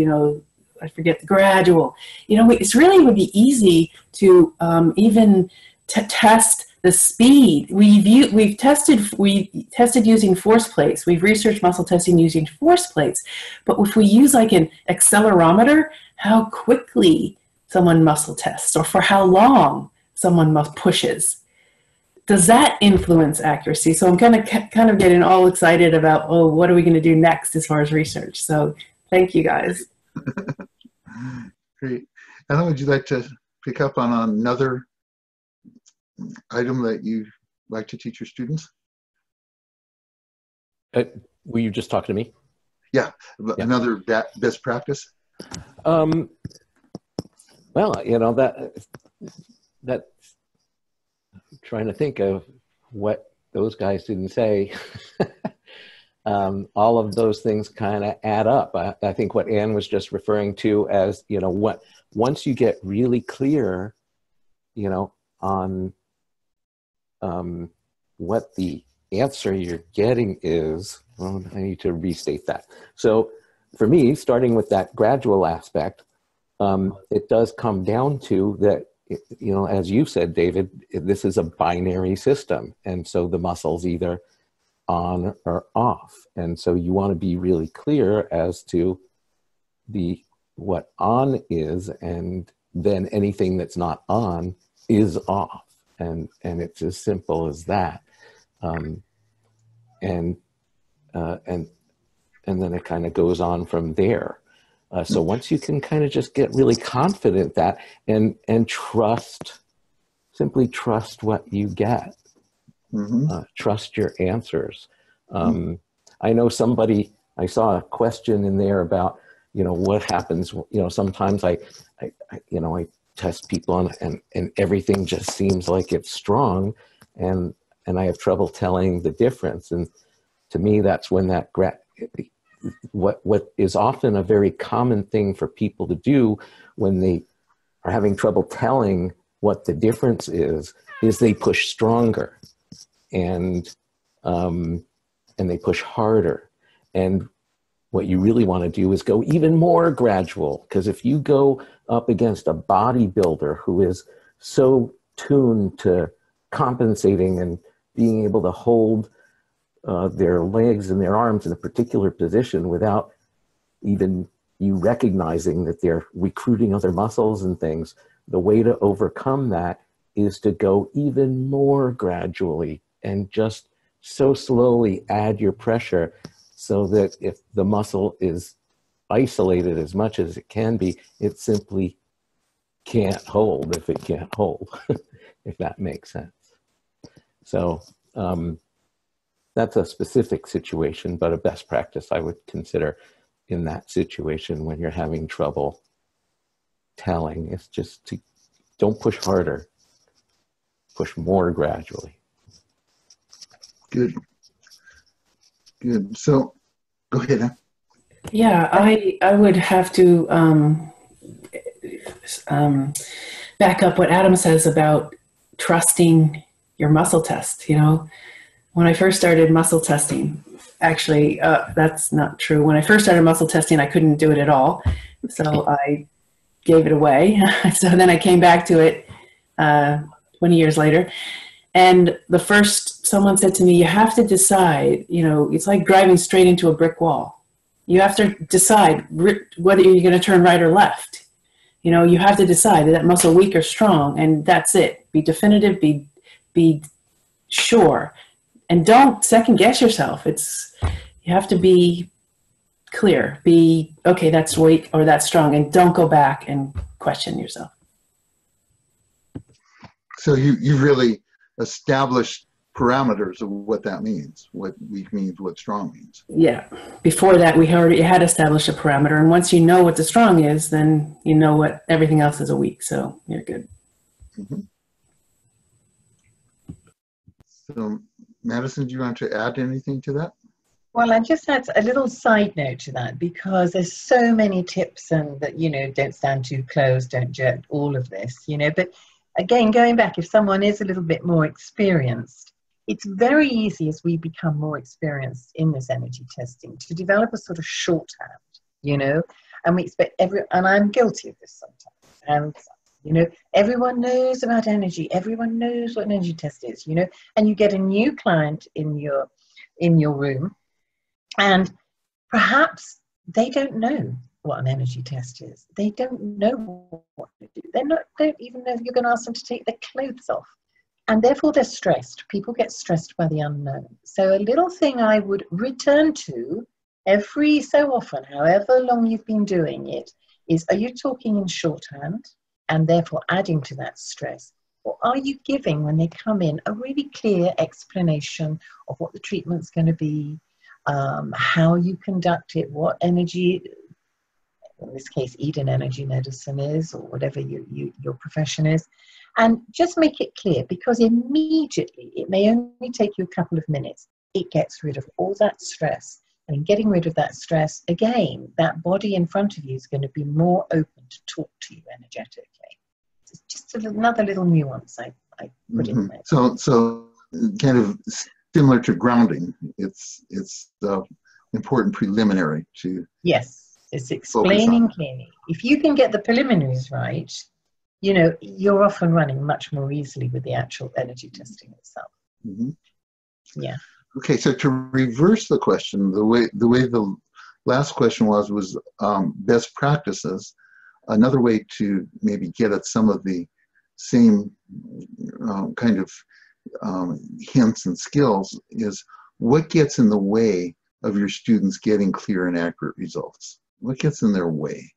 I forget the gradual, it's really would be easy to even test the speed. We tested using force plates. We've researched muscle testing using force plates. But if we use like an accelerometer, how quickly someone muscle tests or for how long someone pushes, does that influence accuracy? So I'm kind of getting all excited about, what are we going to do next as far as research? So thank you guys. Great. Ellen, would you like to pick up on another item that you like to teach your students? Were you just talking to me? Yeah, another best practice. Well, that I'm trying to think of what those guys didn't say. All of those things kind of add up. I think what Anne was just referring to as, once you get really clear, on what the answer you're getting is, well, I need to restate that. So for me, starting with that gradual aspect, it does come down to that, as you said, David, this is a binary system. And so the muscle's either on or off. And so you want to be really clear as to what on is, and then anything that's not on is off. And it's as simple as that. And then it kind of goes on from there. So once you can kind of just get really confident that and simply trust what you get, trust your answers. I know I saw a question in there about, what happens, sometimes I test people on and everything just seems like it's strong and I have trouble telling the difference. And to me, that's when what is often a very common thing for people to do when they are having trouble telling what the difference is they push stronger and they push harder. And what you really want to do is go even more gradual, because if you go up against a bodybuilder who is so tuned to compensating and being able to hold their legs and their arms in a particular position without even you recognizing that they're recruiting other muscles and things, the way to overcome that is to go even more gradually and just so slowly add your pressure so that if the muscle is isolated as much as it can be, it simply can't hold if it can't hold, if that makes sense. So that's a specific situation, but a best practice I would consider in that situation when you're having trouble telling is just to don't push harder, push more gradually. Good. Good. So go ahead, Anne. Yeah, I would have to back up what Adam says about trusting your muscle test. When I first started muscle testing, actually, that's not true. When I first started muscle testing, I couldn't do it at all. So I gave it away. So then I came back to it 20 years later. And someone said to me, you have to decide, it's like driving straight into a brick wall. You have to decide whether you're going to turn right or left. You have to decide that muscle weak or strong, and that's it. Be definitive, be sure, and don't second guess yourself. You have to be clear, okay, that's weak or that's strong, and don't go back and question yourself. So you really established parameters of what that means, what weak means, what strong means. Yeah. Before that, we already had established a parameter, and once you know what the strong is, then you know what everything else is a weak, so you're good. Mm-hmm. So, Madison, do you want to add anything to that? Well, I just had a little side note to that, because there's so many tips and that, don't stand too close, don't jerk, all of this, but again, going back, if someone is a little bit more experienced, it's very easy as we become more experienced in this energy testing to develop a sort of shorthand, and we expect and I'm guilty of this sometimes. And, everyone knows about energy. Everyone knows what an energy test is, and you get a new client in your room, and perhaps they don't know what an energy test is. They don't know what to do. Don't even know if you're going to ask them to take their clothes off. And therefore they're stressed. People get stressed by the unknown. So a little thing I would return to every so often, however long you've been doing it, is, are you talking in shorthand and therefore adding to that stress? Or are you giving, when they come in, a really clear explanation of what the treatment's going to be, how you conduct it, what energy, in this case, Eden energy medicine is, or whatever your profession is, and just make it clear, because immediately, it may only take you a couple of minutes, it gets rid of all that stress. And in getting rid of that stress, again, that body in front of you is going to be more open to talk to you energetically. It's just another little nuance I put in there. So kind of similar to grounding, it's the important preliminary to. Yes, it's explaining clearly. If you can get the preliminaries right, you're off and running much more easily with the actual energy testing itself. Mm-hmm. Yeah. Okay, so to reverse the question, the way the last question was best practices. Another way to maybe get at some of the same kind of hints and skills is, what gets in the way of your students getting clear and accurate results? What gets in their way?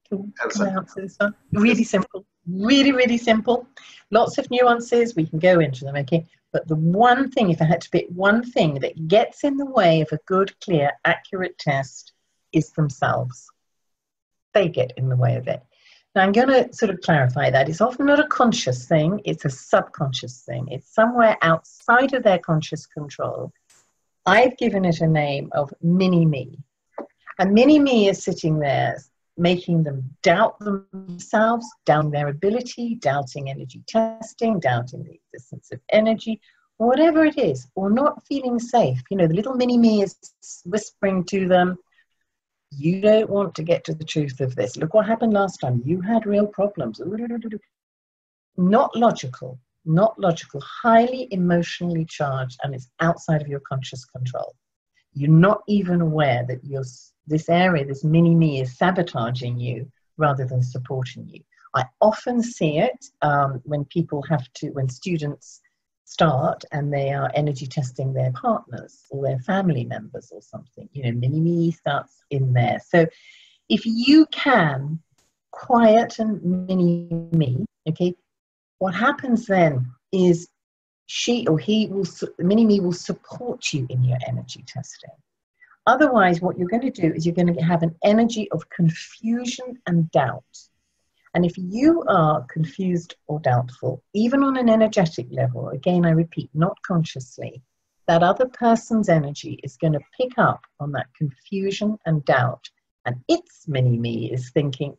Can I answer this one? Really simple. Really, really simple. Lots of nuances. We can go into them, okay? But the one thing, if I had to pick one thing that gets in the way of a good, clear, accurate test, is themselves. They get in the way of it. Now, I'm going to sort of clarify that. It's often not a conscious thing. It's a subconscious thing. It's somewhere outside of their conscious control. I've given it a name of mini-me. And mini-me is sitting there, making them doubt themselves, doubting their ability, doubting energy testing, doubting the existence of energy, whatever it is, or not feeling safe. The little mini-me is whispering to them, you don't want to get to the truth of this. Look what happened last time. You had real problems. Not logical, highly emotionally charged, and it's outside of your conscious control. You're not even aware that this area, this mini-me, is sabotaging you rather than supporting you. I often see it when students start and they are energy testing their partners or their family members or something. Mini-me starts in there. So if you can quiet and mini-me, okay, what happens then is mini-me will support you in your energy testing. Otherwise, what you're going to do is you're going to have an energy of confusion and doubt. And if you are confused or doubtful, even on an energetic level, again, I repeat, not consciously, that other person's energy is going to pick up on that confusion and doubt. And its mini-me is thinking,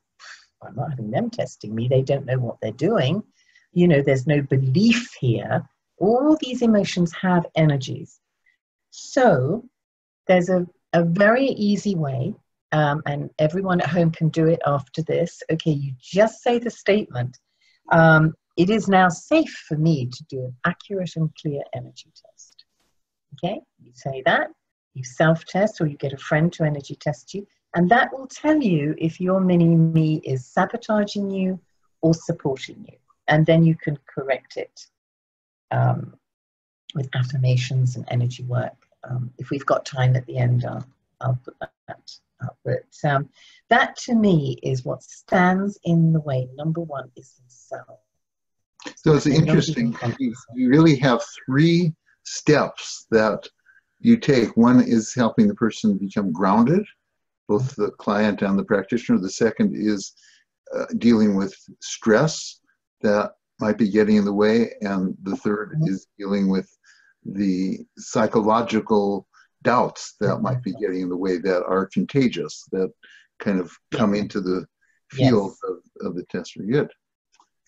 I'm not having them testing me. They don't know what they're doing. There's no belief here. All these emotions have energies. So there's a very easy way, and everyone at home can do it after this. Okay, you just say the statement. it is now safe for me to do an accurate and clear energy test. Okay, you say that, you self-test, or you get a friend to energy test you, and that will tell you if your mini-me is sabotaging you or supporting you. And then you can correct it with affirmations and energy work. If we've got time at the end, I'll put that up. But that to me is what stands in the way. Number one is the self. So it's interesting. You really have 3 steps that you take. One is helping the person become grounded, both the client and the practitioner. The second is dealing with stress that might be getting in the way. And the third is dealing with the psychological doubts that might be getting in the way, that are contagious, that kind of come into the field of the test. Good.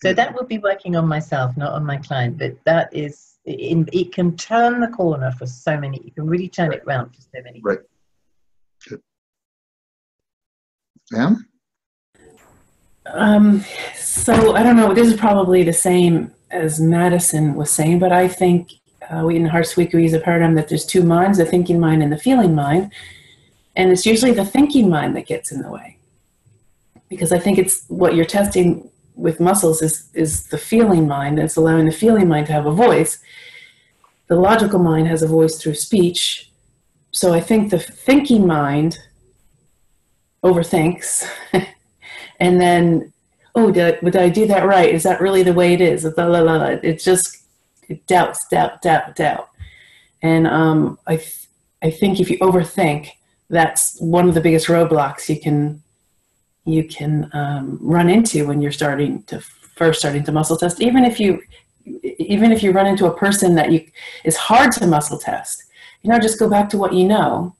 So that would be working on myself, not on my client, but that is, it can turn the corner for so many, you can really turn it around for so many. Right. Good. Anne? So I don't know, this is probably the same as Madison was saying, but I think we in Hearts Week, we use a paradigm that there's 2 minds, the thinking mind and the feeling mind. And it's usually the thinking mind that gets in the way. Because I think it's what you're testing with muscles is the feeling mind. It's allowing the feeling mind to have a voice. The logical mind has a voice through speech. So I think the thinking mind overthinks. And then, oh, did I do that right? Is that really the way it is? It's just doubts, doubt. And I think if you overthink, that's one of the biggest roadblocks you can run into when you're first starting to muscle test. Even if you run into a person that is hard to muscle test, just go back to what you know,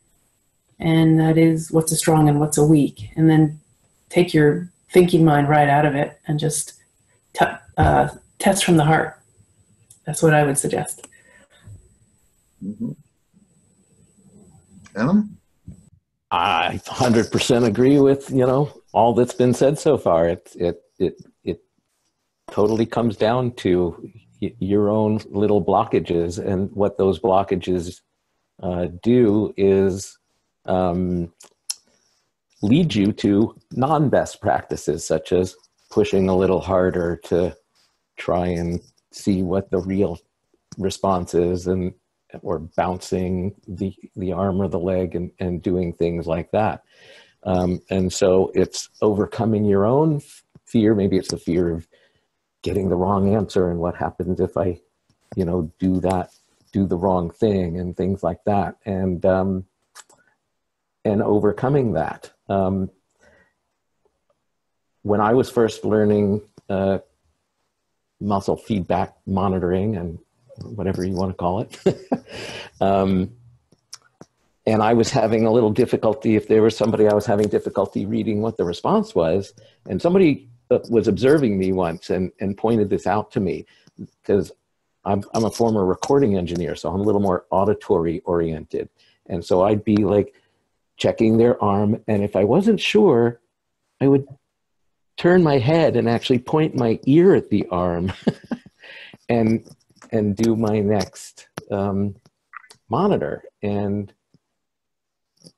and that is what's a strong and what's a weak, and then take your thinking mind right out of it and just test from the heart. That's what I would suggest. Mm-hmm. Adam? I 100% agree with, all that's been said so far. It totally comes down to your own little blockages, and what those blockages do is lead you to non-best practices, such as pushing a little harder to try and see what the real response is, or bouncing the arm or the leg and doing things like that. And so it's overcoming your own fear. Maybe it's the fear of getting the wrong answer, and what happens if I, do the wrong thing, and things like that. And overcoming that. When I was first learning muscle feedback monitoring, and whatever you want to call it, and I was having a little difficulty, if there was somebody I was having difficulty reading what the response was, and somebody was observing me once and pointed this out to me, because I'm a former recording engineer, so I'm a little more auditory oriented. And so I'd be like checking their arm, and if I wasn't sure, I would turn my head and actually point my ear at the arm and do my next monitor. And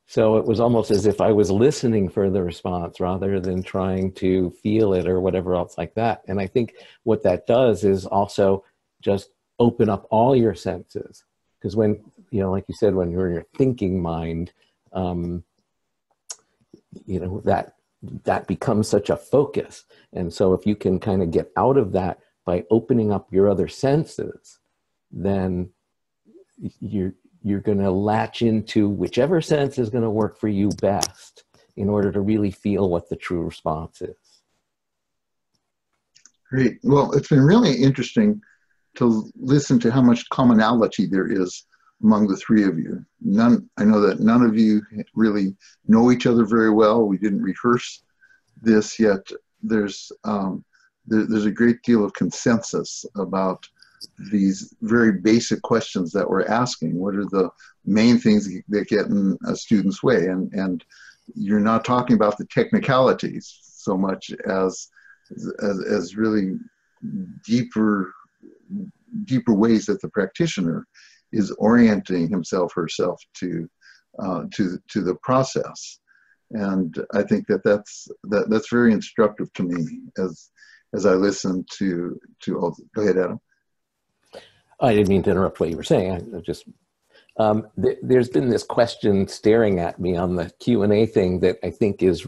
so it was almost as if I was listening for the response rather than trying to feel it or whatever else like that. And I think what that does is also just open up all your senses. Because when, like you said, when you're in your thinking mind, that becomes such a focus. And so if you can kind of get out of that by opening up your other senses, then you're going to latch into whichever sense is going to work for you best in order to really feel what the true response is. Great. Well, it's been really interesting to listen to how much commonality there is among the 3 of you. I know that none of you really know each other very well. We didn't rehearse this yet. There's a great deal of consensus about these very basic questions that we're asking. What are the main things that get in a student's way? And you're not talking about the technicalities so much as really deeper ways that the practitioner is orienting himself, herself to the process. And I think that's very instructive to me as I listen to all. Go ahead, Adam. I didn't mean to interrupt what you were saying. I just there's been this question staring at me on the Q&A thing that I think is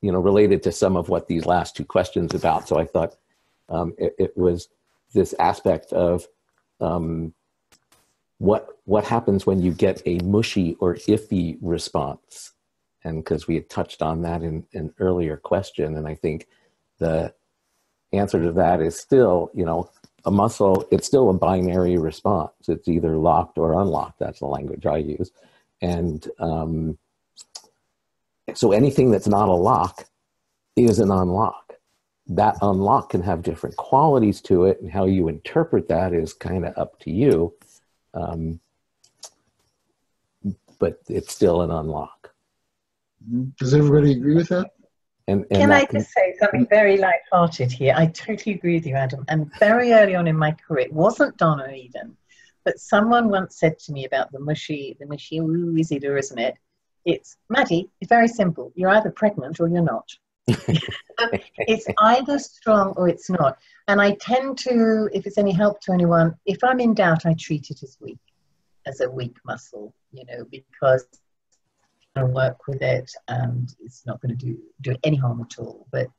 related to some of what these last two questions about. So I thought it was this aspect of what happens when you get a mushy or iffy response. And because we had touched on that in an earlier question, and I think the answer to that is still, a muscle, it's still a binary response. It's either locked or unlocked. That's the language I use. And so anything that's not a lock is an unlock. That unlock can have different qualities to it, and how you interpret that is kind of up to you. But it's still an unlock. Does everybody agree with that? And can I just say something very light-hearted here? I totally agree with you, Adam. And very early on in my career, it wasn't Donna even, but someone once said to me about the mushy, ooh, is it or isn't it? It's, Maddie, it's very simple. You're either pregnant or you're not. It's either strong or it's not. And I tend to, if it's any help to anyone, if I'm in doubt, I treat it as weak, as a weak muscle, because to work with it, and it's not going to do any harm at all. But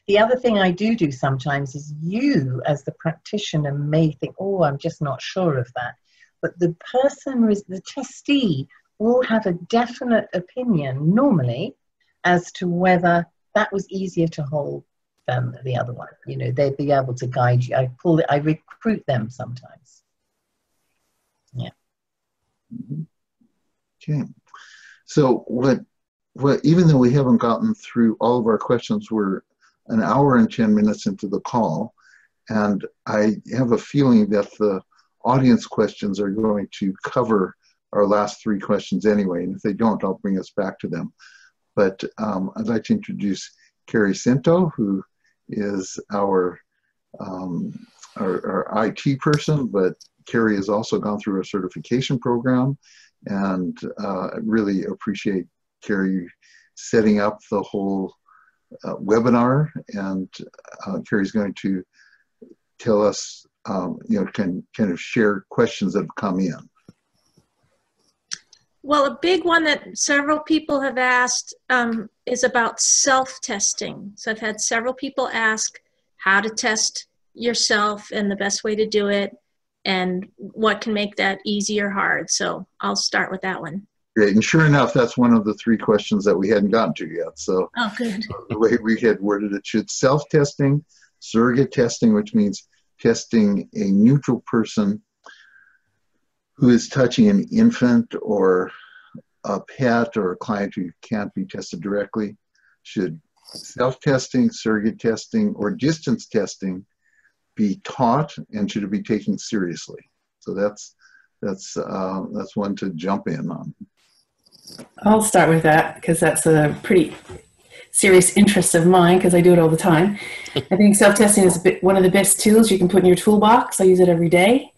the other thing I do sometimes is, you as the practitioner may think, oh, I'm just not sure of that, but the person, the testee, will have a definite opinion normally as to whether that was easier to hold than the other one. They'd be able to guide you. I recruit them sometimes. Yeah. Okay. So what even though we haven't gotten through all of our questions, we're an hour and 10 minutes into the call, and I have a feeling that the audience questions are going to cover our last three questions anyway, and if they don't, I'll bring us back to them. But I'd like to introduce Carrie Cinto, who is our IT person, but Carrie has also gone through a certification program, and I really appreciate Carrie setting up the whole webinar, and Carrie's going to tell us, kind of share questions that have come in. Well, a big one that several people have asked is about self-testing. So I've had several people ask how to test yourself and the best way to do it, and what can make that easy or hard. So I'll start with that one. Great, and sure enough, that's one of the three questions that we hadn't gotten to yet. So oh, good. The way we had worded it, should self-testing, surrogate testing, which means testing a neutral person who is touching an infant or a pet or a client who can't be tested directly, should self-testing, surrogate testing, or distance testing be taught, and should it be taken seriously? So that's one to jump in on. I'll start with that because that's a pretty serious interest of mine, because I do it all the time. I think self-testing is one of the best tools you can put in your toolbox. I use it every day.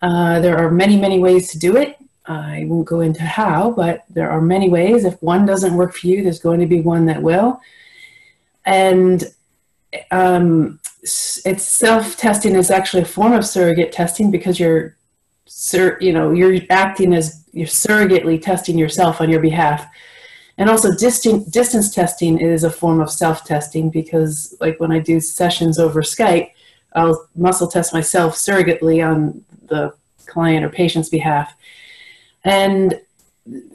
There are many, many ways to do it. I won't go into how, but there are many ways. If one doesn't work for you, there's going to be one that will. And it's self-testing is actually a form of surrogate testing, because you're acting as you're surrogately testing yourself on your behalf. And also distance testing is a form of self-testing, because like when I do sessions over Skype, I'll muscle test myself surrogately on the client or patient's behalf. And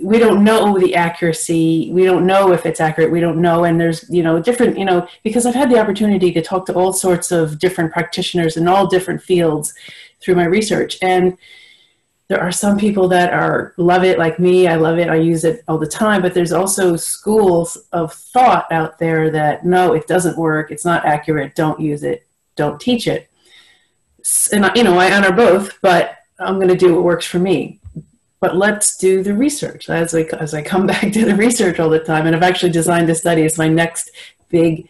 we don't know the accuracy. We don't know if it's accurate. We don't know. And there's, different, because I've had the opportunity to talk to all sorts of different practitioners in all different fields through my research. And there are some people that love it like me. I love it. I use it all the time. But there's also schools of thought out there that, no, it doesn't work. It's not accurate. Don't use it. Don't teach it. And, I honor both, but I'm going to do what works for me. But let's do the research. As I come back to the research all the time, and I've actually designed a study. It's my next big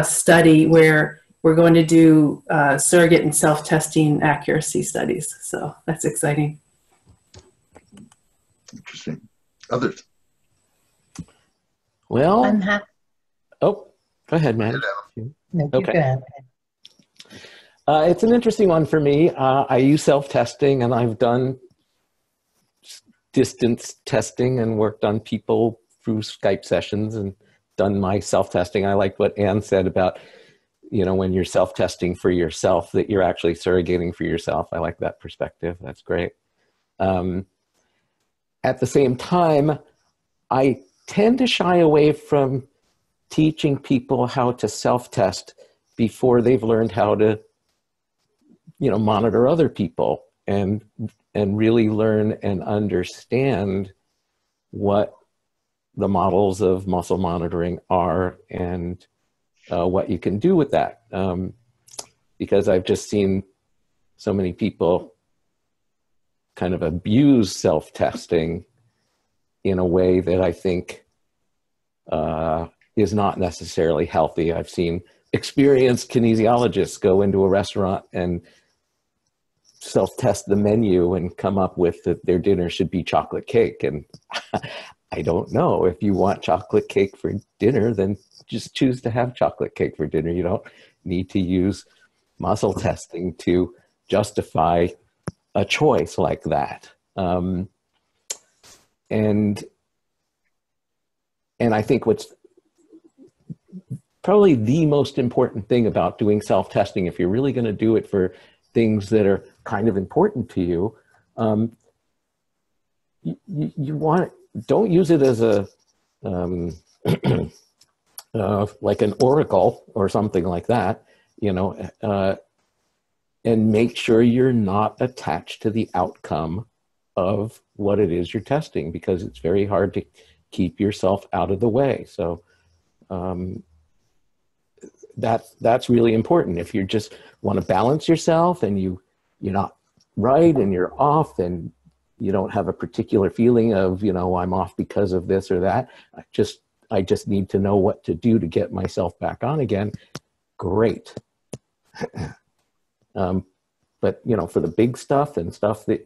study where we're going to do surrogate and self-testing accuracy studies. So that's exciting. Interesting. Others? Well, oh, go ahead, man. No, Okay. go ahead. It's an interesting one for me. I use self-testing, and I've done distance testing and worked on people through Skype sessions and done my self-testing. I like what Anne said about, you know, when you're self-testing for yourself, that you're actually surrogating for yourself. I like that perspective. That's great. At the same time, I tend to shy away from teaching people how to self-test before they've learned how to, you know, monitor other people and really learn and understand what the models of muscle monitoring are and what you can do with that. Because I've just seen so many people kind of abuse self-testing in a way that I think is not necessarily healthy. I've seen experienced kinesiologists go into a restaurant and self-test the menu and come up with that their dinner should be chocolate cake. And I don't know. If you want chocolate cake for dinner, then just choose to have chocolate cake for dinner. You don't need to use muscle testing to justify a choice like that. And I think what's probably the most important thing about doing self-testing, if you're really going to do it for things that are kind of important to you, don't use it as a like an oracle or something like that, you know, and make sure you're not attached to the outcome of what it is you're testing, because it's very hard to keep yourself out of the way. So that's really important. If you just want to balance yourself and you're not right and you're off and you don't have a particular feeling of, you know, I'm off because of this or that, I just need to know what to do to get myself back on again. Great. But, you know, for the big stuff and stuff that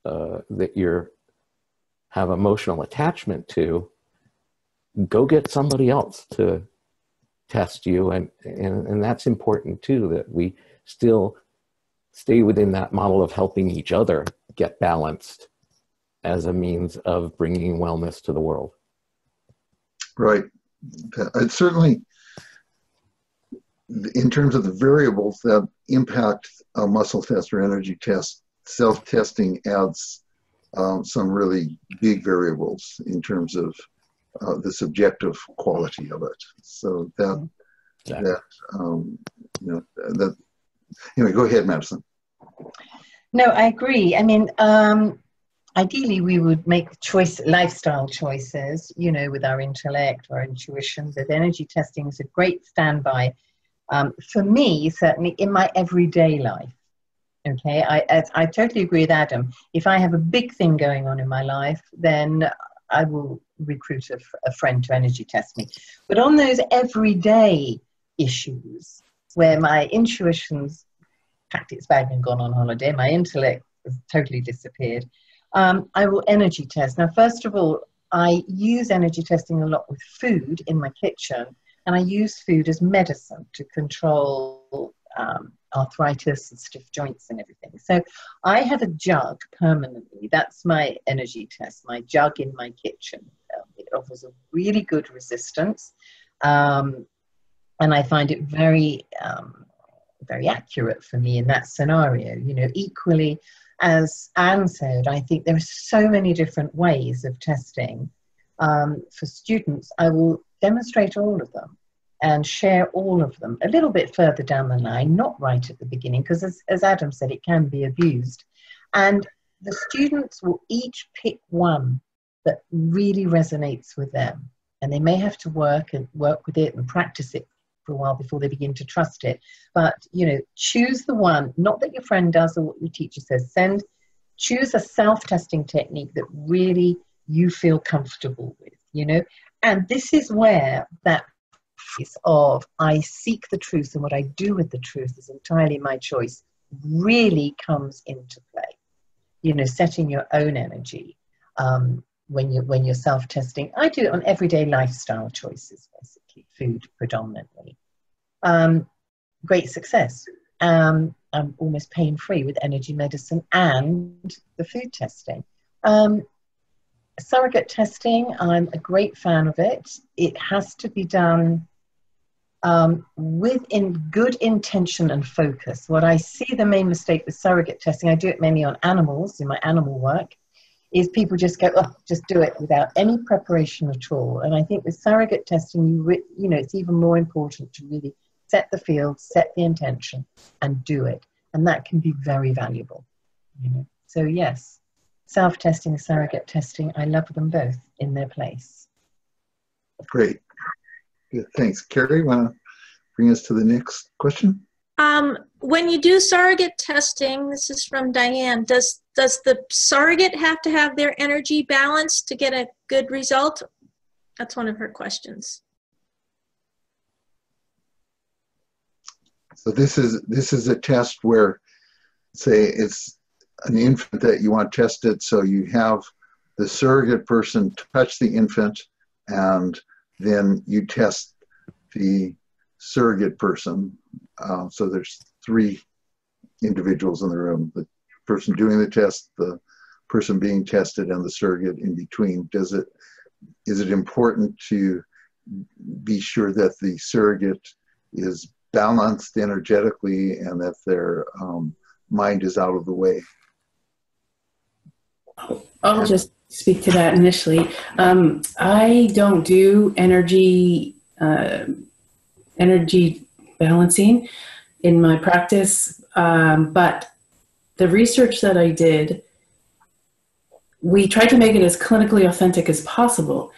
that you're have emotional attachment to, go get somebody else to test you. And that's important too, that we still stay within that model of helping each other get balanced as a means of bringing wellness to the world. Right. It's certainly, in terms of the variables that impact a muscle test or energy test, self-testing adds some really big variables in terms of the subjective quality of it. So anyway, go ahead, Madison. No, I agree. I mean, ideally we would make lifestyle choices, you know, with our intellect, our intuition, but energy testing is a great standby for me, certainly in my everyday life. Okay, I totally agree with Adam. If I have a big thing going on in my life, then I will recruit a friend to energy test me. But on those everyday issues where my intuition's packed its bag and gone on holiday, my intellect has totally disappeared, I will energy test. Now, first of all, I use energy testing a lot with food in my kitchen, and I use food as medicine to control arthritis and stiff joints and everything. So I have a jug permanently. That's my energy test, my jug in my kitchen. It offers a really good resistance, and I find it very, very accurate for me in that scenario. You know, equally, as Anne said, I think there are so many different ways of testing. For students, I will demonstrate all of them and share all of them a little bit further down the line, not right at the beginning, because as Adam said, it can be abused. And the students will each pick one that really resonates with them. And they may have to work with it and practice it for a while before they begin to trust it. But, you know, choose the one, not that your friend does or what your teacher says, choose a self-testing technique that really you feel comfortable with, you know. And this is where that of I seek the truth and what I do with the truth is entirely my choice really comes into play. You know, setting your own energy when you're self-testing. I do it on everyday lifestyle choices, basically, food predominantly. Great success. I'm almost pain-free with energy medicine and the food testing. Surrogate testing, I'm a great fan of it. It has to be done with good intention and focus. What I see the main mistake with surrogate testing, I do it mainly on animals in my animal work, is people just go, oh, just do it without any preparation at all. And I think with surrogate testing, you know, it's even more important to really set the field, set the intention, and do it. And that can be very valuable. You know? So yes, self-testing, surrogate testing, I love them both in their place. Great. Good. Thanks. Carrie, want to bring us to the next question? When you do surrogate testing, this is from Diane, does the surrogate have to have their energy balanced to get a good result? That's one of her questions. So this is a test where, say, it's an infant that you want tested, so you have the surrogate person touch the infant, and then you test the surrogate person. So there's 3 individuals in the room, the person doing the test, the person being tested, and the surrogate in between. Is it important to be sure that the surrogate is balanced energetically and that their mind is out of the way? I'll just speak to that initially. I don't do energy balancing in my practice, but the research that I did, we tried to make it as clinically authentic as possible.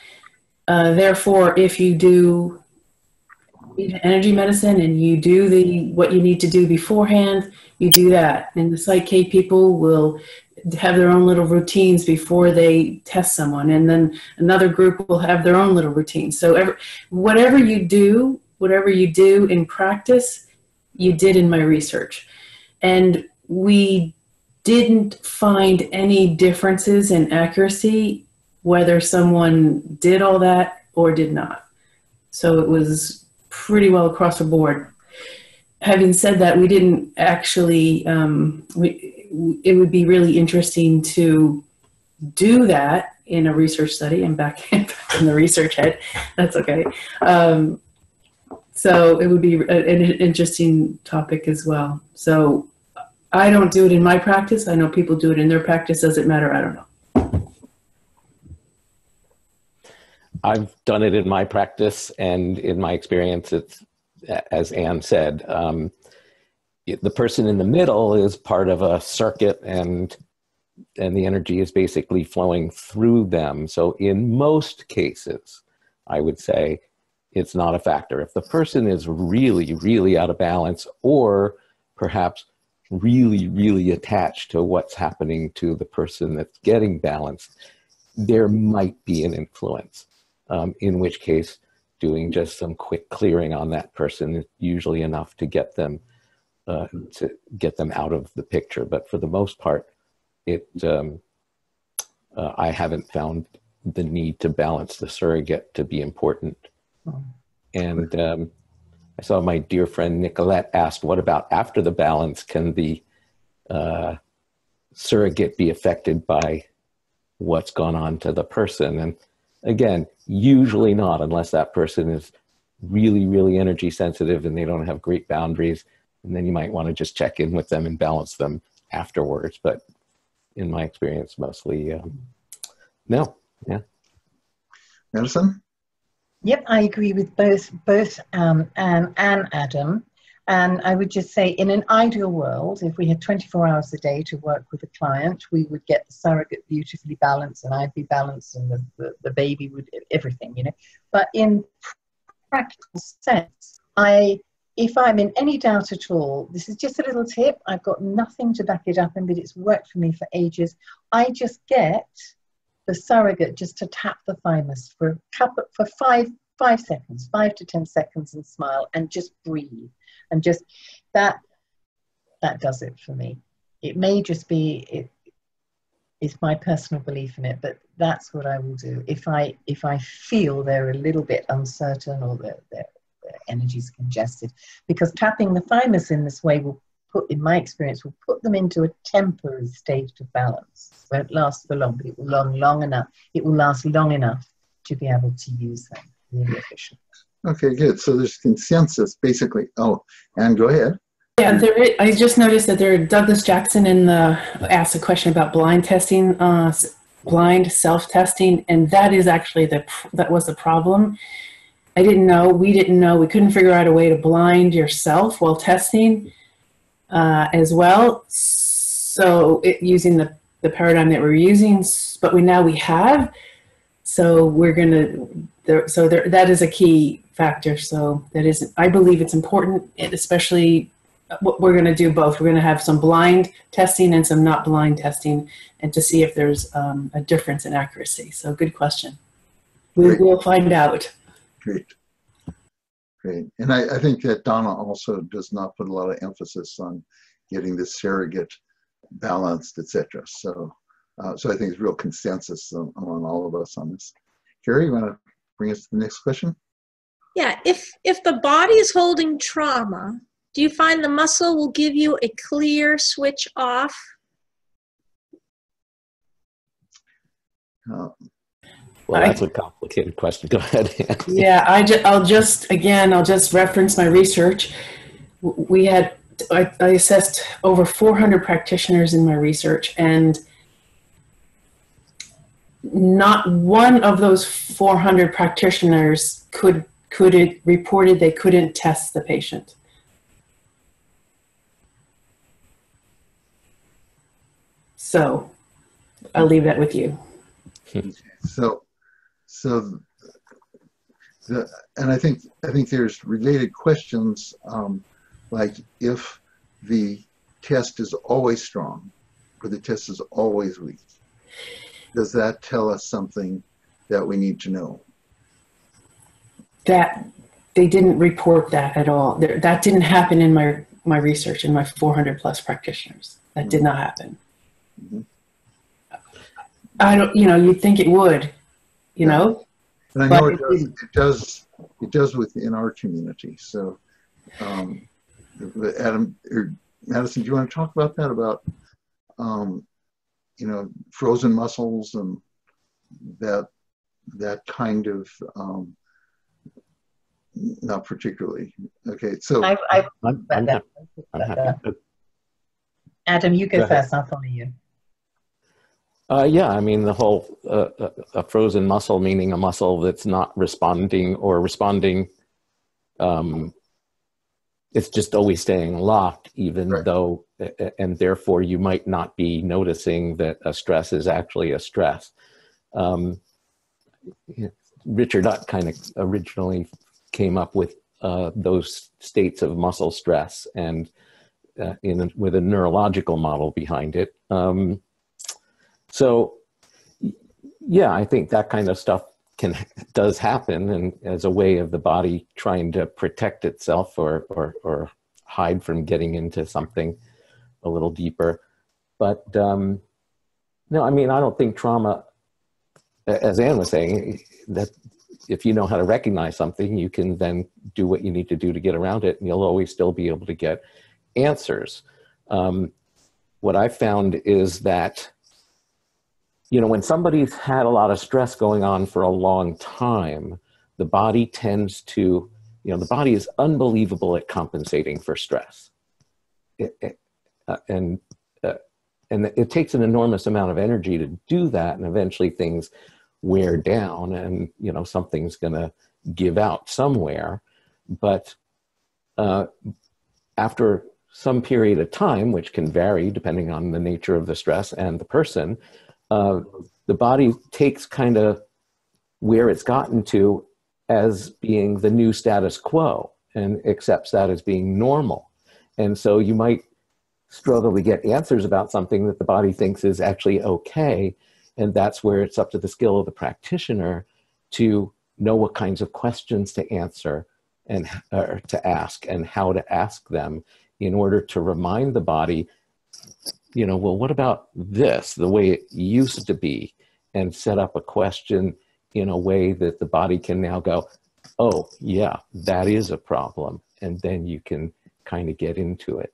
Therefore, if you do energy medicine and you do what you need to do beforehand, you do that. And the Psych K people will have their own little routines before they test someone, and then another group will have their own little routines. So whatever you do in practice, you did in my research. And we didn't find any differences in accuracy whether someone did all that or did not. So it was pretty well across the board. Having said that, we didn't actually, it would be really interesting to do that in a research study. I'm back in the research head. That's okay. So it would be an interesting topic as well. So I don't do it in my practice. I know people do it in their practice. Does it matter? I don't know. I've done it in my practice, and in my experience, it's, as Anne said, the person in the middle is part of a circuit, and the energy is basically flowing through them. So in most cases, I would say it's not a factor. If the person is really, really out of balance, or perhaps really, really attached to what's happening to the person that's getting balanced, there might be an influence. In which case, doing just some quick clearing on that person is usually enough to get them out of the picture. But for the most part, I haven't found the need to balance the surrogate to be important. And I saw my dear friend Nicolette asked, what about after the balance? Can the surrogate be affected by what's gone on to the person? And again, usually not, unless that person is really, really energy sensitive and they don't have great boundaries. And then you might want to just check in with them and balance them afterwards. But in my experience, mostly, no. Yeah. Madison? Yep, I agree with both Anne and Adam. And I would just say, in an ideal world, if we had 24 hours a day to work with a client, we would get the surrogate beautifully balanced, and I'd be balanced, and the baby would, everything, you know. But in practical sense, if I'm in any doubt at all, this is just a little tip, I've got nothing to back it up in, but it's worked for me for ages. I just get the surrogate just to tap the thymus for 5 5 seconds, 5 to 10 seconds, and smile and just breathe. And just that does it for me. It may just be, it's my personal belief in it, but that's what I will do. If I feel they're a little bit uncertain or their energy's congested, because tapping the thymus in this way will put, in my experience, will put them into a temporary state of balance. It won't last for long, but it will long enough. It will last long enough to be able to use them really efficiently. Okay, good. So there's consensus, basically. Oh, and go ahead. Yeah, I just noticed that Douglas Jackson asked a question about blind testing, blind self-testing, and that is actually that was the problem. We didn't know, we couldn't figure out a way to blind yourself while testing as well. So using the paradigm that we're using, but we have. So we're that is a key factor. So that is, I believe it's important, especially we're going to do both. We're going to have some blind testing and some not blind testing, and to see if there's a difference in accuracy. So good question. We'll find out. Great. And I think that Donna also does not put a lot of emphasis on getting the surrogate balanced, etc. So I think there's real consensus among all of us on this. Carrie, you want to bring us to the next question? Yeah, if the body is holding trauma, do you find the muscle will give you a clear switch off? Well, that's a complicated question. Go ahead. Yeah, I'll just reference my research. I assessed over 400 practitioners in my research, and not one of those 400 practitioners reported they couldn't test the patient. So I'll leave that with you. And I think there's related questions, like if the test is always strong or the test is always weak, does that tell us something that we need to know? That they didn't report that at all. That didn't happen in my research, in my 400 plus practitioners. That did not happen. Mm-hmm. I don't, you'd think it would, know. And I know it does within our community. So, Adam or Madison, do you want to talk about that? About frozen muscles and that kind of not particularly. Okay, so I'm happy. Adam, you go first. I'll follow you. Yeah, I mean, the whole a frozen muscle, meaning a muscle that's not responding or responding, it's just always staying locked, even though, and therefore you might not be noticing that a stress is actually a stress. Richard Dutt kind of originally came up with those states of muscle stress, and with a neurological model behind it. So, yeah, I think that kind of stuff does happen, and as a way of the body trying to protect itself or hide from getting into something a little deeper. But no, I mean, I don't think trauma, as Anne was saying, that if you know how to recognize something, you can then do what you need to do to get around it, and you'll always still be able to get answers. What I found is that when somebody's had a lot of stress going on for a long time, the body tends to, the body is unbelievable at compensating for stress. And it takes an enormous amount of energy to do that, and eventually things wear down and, something's going to give out somewhere. But after some period of time, which can vary depending on the nature of the stress and the person, the body takes kind of where it's gotten to as being the new status quo and accepts that as being normal. And so you might struggle to get answers about something that the body thinks is actually okay. And that's where it's up to the skill of the practitioner to know what kinds of questions to answer and to ask and how to ask them in order to remind the body, you know, well, what about this, the way it used to be, and set up a question in a way that the body can now go, oh, yeah, that is a problem. And then you can kind of get into it.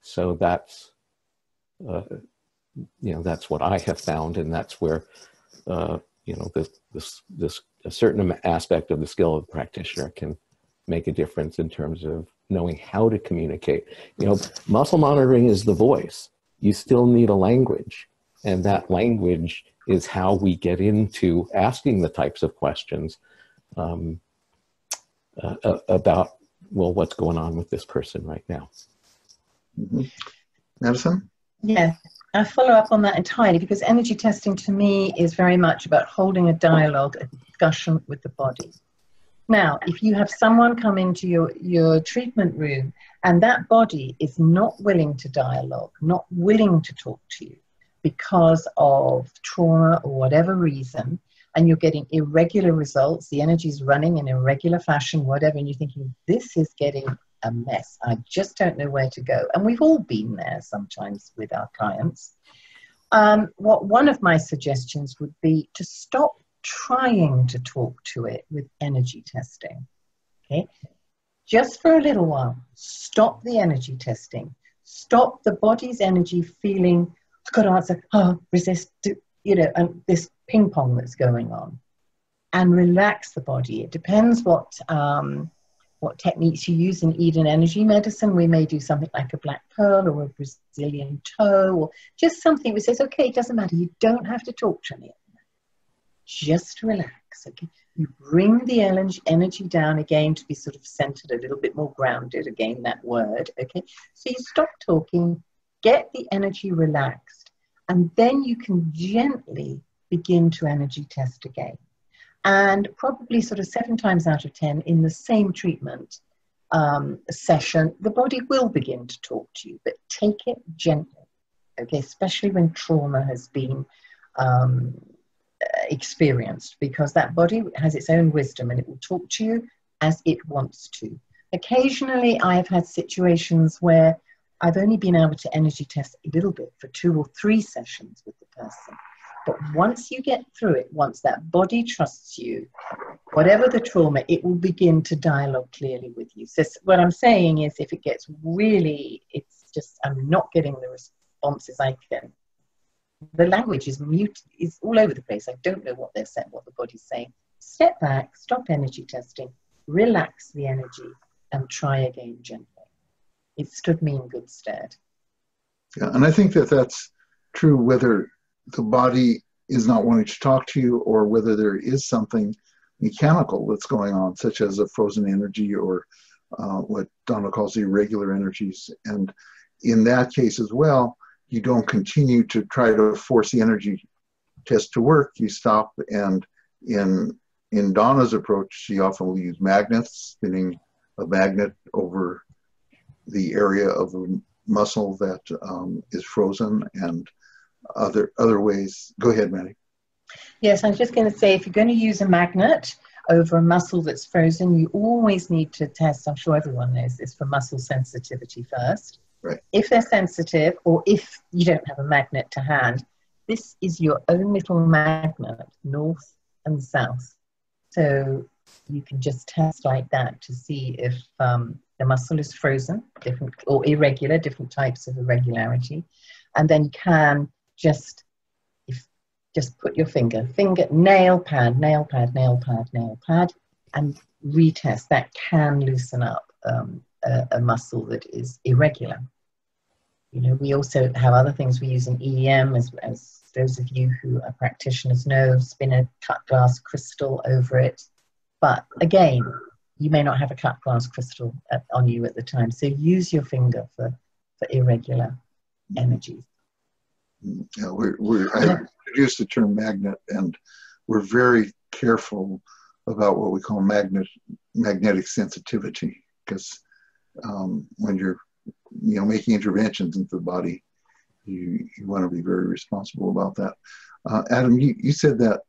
So that's, you know, that's what I have found. And that's where, you know, this a certain aspect of the skill of the practitioner can make a difference in terms of knowing how to communicate. You know, muscle monitoring is the voice. You still need a language. And that language is how we get into asking the types of questions about, well, what's going on with this person right now. Mm-hmm. Madison? Yeah, I follow up on that entirely, because energy testing to me is very much about holding a dialogue, a discussion with the body. Now, if you have someone come into your treatment room and that body is not willing to dialogue, not willing to talk to you because of trauma or whatever reason, and you're getting irregular results, the energy's running in irregular fashion, whatever, and you're thinking, this is getting a mess. I just don't know where to go. And we've all been there sometimes with our clients. One of my suggestions would be to stop trying to talk to it with energy testing. Okay, just for a little while, stop the energy testing. Stop the body's energy feeling, I've got to answer, resist, you know, and this ping pong that's going on, and relax the body. It depends what techniques you use in Eden energy medicine. We may do something like a black pearl or a Brazilian toe, or just something that says, okay, it doesn't matter. You don't have to talk to me. Just relax. Okay, you bring the energy down again to be sort of centered, a little bit more grounded. Again, that word. Okay, so you stop talking, get the energy relaxed, and then you can gently begin to energy test again. And probably sort of 7 times out of 10 in the same treatment session, the body will begin to talk to you, but take it gently. Okay, especially when trauma has been experienced, because that body has its own wisdom and it will talk to you as it wants to. Occasionally, I have had situations where I've only been able to energy test a little bit for 2 or 3 sessions with the person. But once you get through it, once that body trusts you, whatever the trauma, it will begin to dialogue clearly with you. So what I'm saying is, if it gets really, it's just, I'm not getting the responses I can. The language is mute, is all over the place. I don't know what they're saying, what the body's saying. Step back, stop energy testing, relax the energy, and try again gently. It stood me in good stead. Yeah, and I think that that's true whether the body is not wanting to talk to you or whether there is something mechanical that's going on, such as a frozen energy or what Donna calls irregular energies. And in that case as well, you don't continue to try to force the energy test to work. You stop, and in Donna's approach, she often will use magnets, spinning a magnet over the area of the muscle that is frozen, and other ways. Go ahead, Manny. Yes, I was just going to say, if you're going to use a magnet over a muscle that's frozen, you always need to test, I'm sure everyone knows this, for muscle sensitivity first. Right. If they're sensitive, or if you don't have a magnet to hand, this is your own little magnet, north and south. So you can just test like that to see if the muscle is frozen, different or irregular, different types of irregularity. And then you can just put your finger, nail pad, and retest. That can loosen up a muscle that is irregular. You know, we also have other things we use in EEM, as those of you who are practitioners know, spin a cut glass crystal over it. But again, you may not have a cut glass crystal on you at the time. So use your finger for irregular energies. Yeah, I introduced the term magnet, and we're very careful about what we call magnetic sensitivity, because when you're making interventions into the body, you want to be very responsible about that. Adam, you said that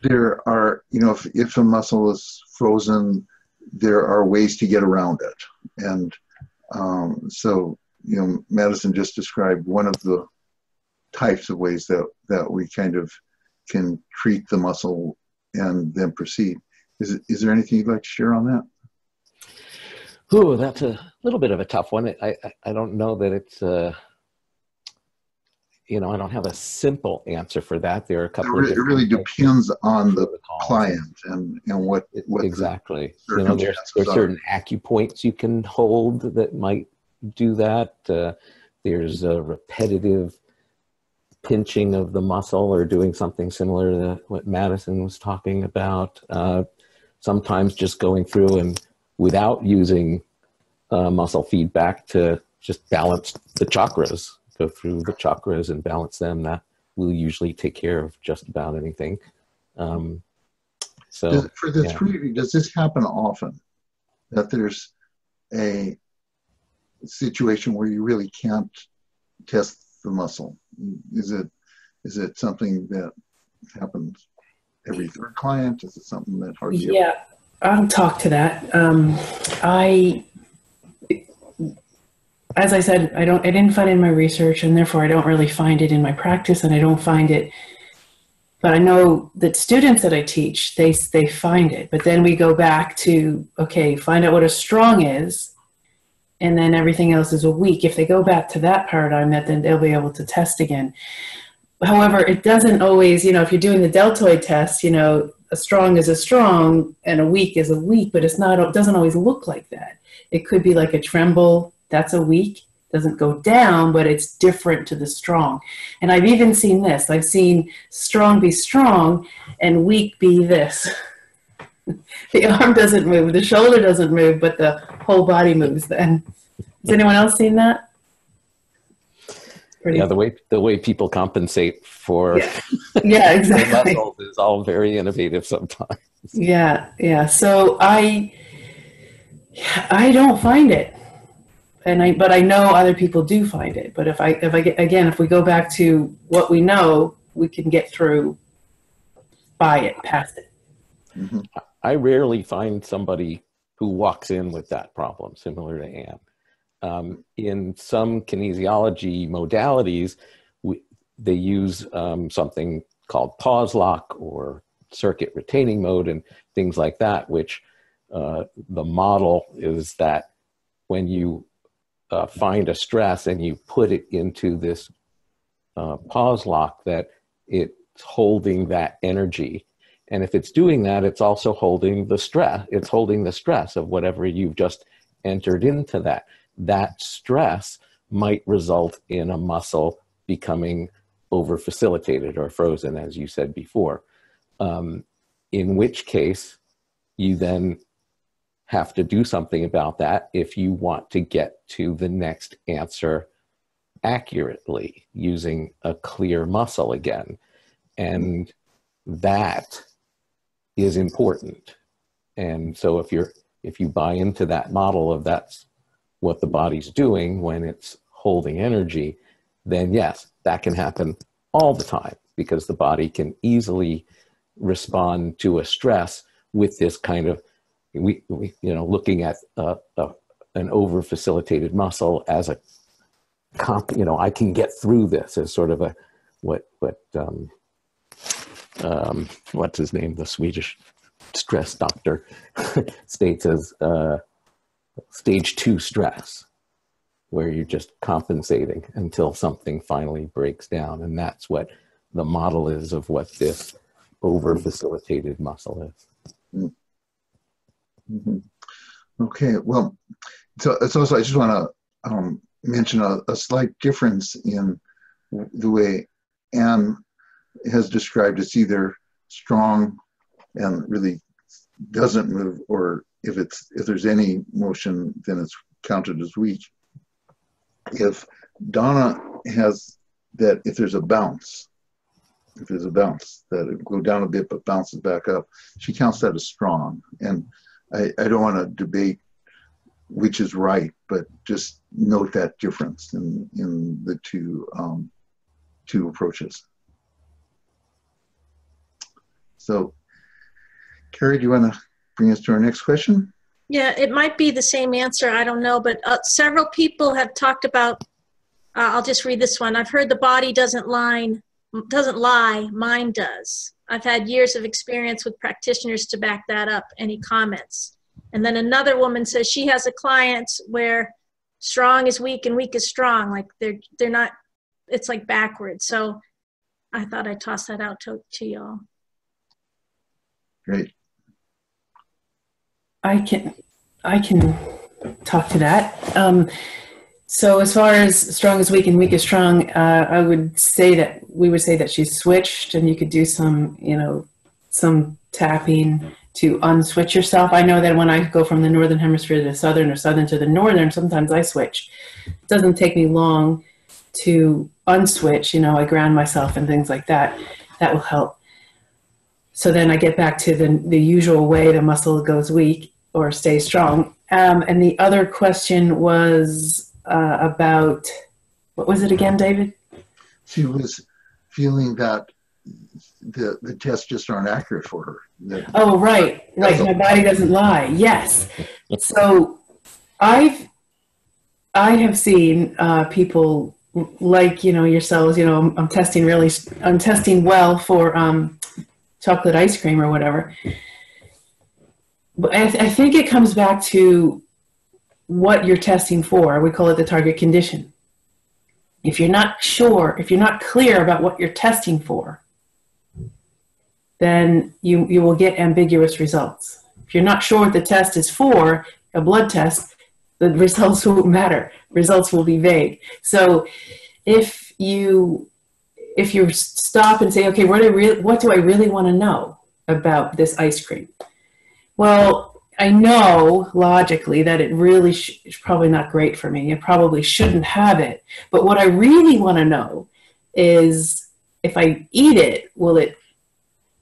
there are, you know, if a muscle is frozen, there are ways to get around it. And so, you know, Madison just described one of the types of ways that we kind of can treat the muscle and then proceed. Is there anything you'd like to share on that? Oh, that's a little bit of a tough one. I don't know that it's, you know, I don't have a simple answer for that. There are a couple of different. It really depends on the client and what exactly. You know, there's certain acupoints you can hold that might do that. There's a repetitive pinching of the muscle or doing something similar to what Madison was talking about. Sometimes just going through and without using muscle feedback to just balance the chakras, go through the chakras and balance them. That will usually take care of just about anything. So for the three, does this happen often? That there's a situation where you really can't test the muscle? Is it something that happens every third client? Is it something that hardly ever? Yeah, I'll talk to that. As I said, I didn't find it in my research, and therefore I don't really find it in my practice, and I don't find it. But I know that students that I teach, they find it. But then we go back to, okay, find out what a strong is, and then everything else is a weak. If they go back to that paradigm, then they'll be able to test again. However, it doesn't always, you know, if you're doing the deltoid test, you know, a strong is a strong and a weak is a weak, but it doesn't always look like that. It could be like a tremble, that's a weak, doesn't go down, but it's different to the strong. And I've even seen this. I've seen strong be strong and weak be this. The arm doesn't move, the shoulder doesn't move, but the whole body moves then. Has anyone else seen that? Yeah, the way people compensate for yeah exactly. muscles is all very innovative sometimes. Yeah. So I don't find it, but I know other people do find it. But if we go back to what we know, we can get through past it. Mm-hmm. I rarely find somebody who walks in with that problem, similar to Anne. In some kinesiology modalities, they use something called pause lock or circuit retaining mode and things like that, which the model is that when you find a stress and you put it into this pause lock, that it's holding that energy. And if it's doing that, it's also holding the stress. It's holding the stress of whatever you've just entered into that. That stress might result in a muscle becoming over-facilitated or frozen, as you said before, in which case you then have to do something about that if you want to get to the next answer accurately using a clear muscle again. And that is important. And so if you buy into that model of that's what the body's doing when it's holding energy, then yes, that can happen all the time because the body can easily respond to a stress with this kind of, looking at an over-facilitated muscle as a I can get through this as sort of a, what's his name, the Swedish stress doctor states as stage 2 stress, where you're just compensating until something finally breaks down. And that's what the model is of what this over-facilitated muscle is. Mm-hmm. Okay, well, so I just want to mention a slight difference in the way Anne has described. It's either strong and really doesn't move, or if there's any motion, then it's counted as weak. If Donna has that, if there's a bounce, that it will go down a bit but bounces back up, she counts that as strong. And I don't want to debate which is right, but just note that difference in the two approaches. So, Carrie, do you want to bring us to our next question? Yeah, it might be the same answer. I don't know, but several people have talked about, I'll just read this one. I've heard the body doesn't lie, mind does. I've had years of experience with practitioners to back that up. Any comments? And then another woman says she has a client where strong is weak and weak is strong. Like they're not, it's like backwards. So I thought I'd toss that out to y'all. Great. I can talk to that. So as far as strong is weak and weak is strong, I would say that we would say that she's switched, and you could do some, some tapping to unswitch yourself. I know that when I go from the northern hemisphere to the southern or southern to the northern, sometimes I switch. It doesn't take me long to unswitch. I ground myself and things like that. That will help. So then I get back to the usual way the muscle goes weak or stays strong. And the other question was about, what was it again, David? She was feeling that the tests just aren't accurate for her. Oh, right. My body doesn't lie. Yes. So I have seen people like, yourselves, I'm testing well for chocolate ice cream or whatever. But I think it comes back to what you're testing for. We call it the target condition. If you're not sure, if you're not clear about what you're testing for, then you will get ambiguous results. If you're not sure what the test is for, a blood test, the results won't matter. Results will be vague. So if you stop and say, okay, what do I really want to know about this ice cream? Well, I know logically that it really is probably not great for me. I probably shouldn't have it. But what I really want to know is, if I eat it, will it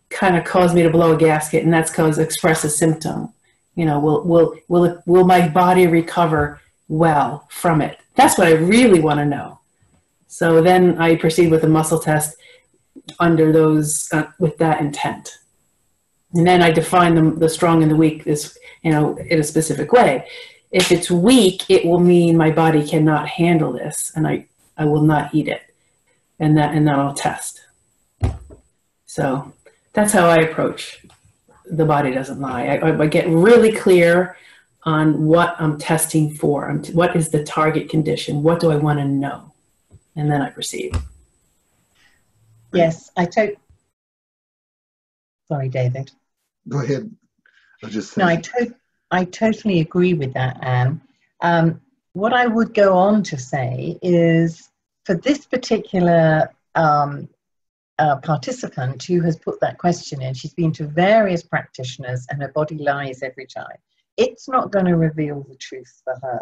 kind of cause me to blow a gasket, and that's express a symptom? Will my body recover well from it? That's what I really want to know. So then I proceed with a muscle test under those with that intent. And then I define the strong and the weak in a specific way. If it's weak, it will mean my body cannot handle this, and I will not eat it. And then I'll test. So that's how I approach the body doesn't lie. I get really clear on what I'm testing for. What is the target condition? What do I want to know? And then I proceed. Yes, sorry, David. Go ahead. I totally agree with that, Anne. What I would go on to say is, for this particular participant who has put that question in, she's been to various practitioners and her body lies every time. It's not going to reveal the truth for her.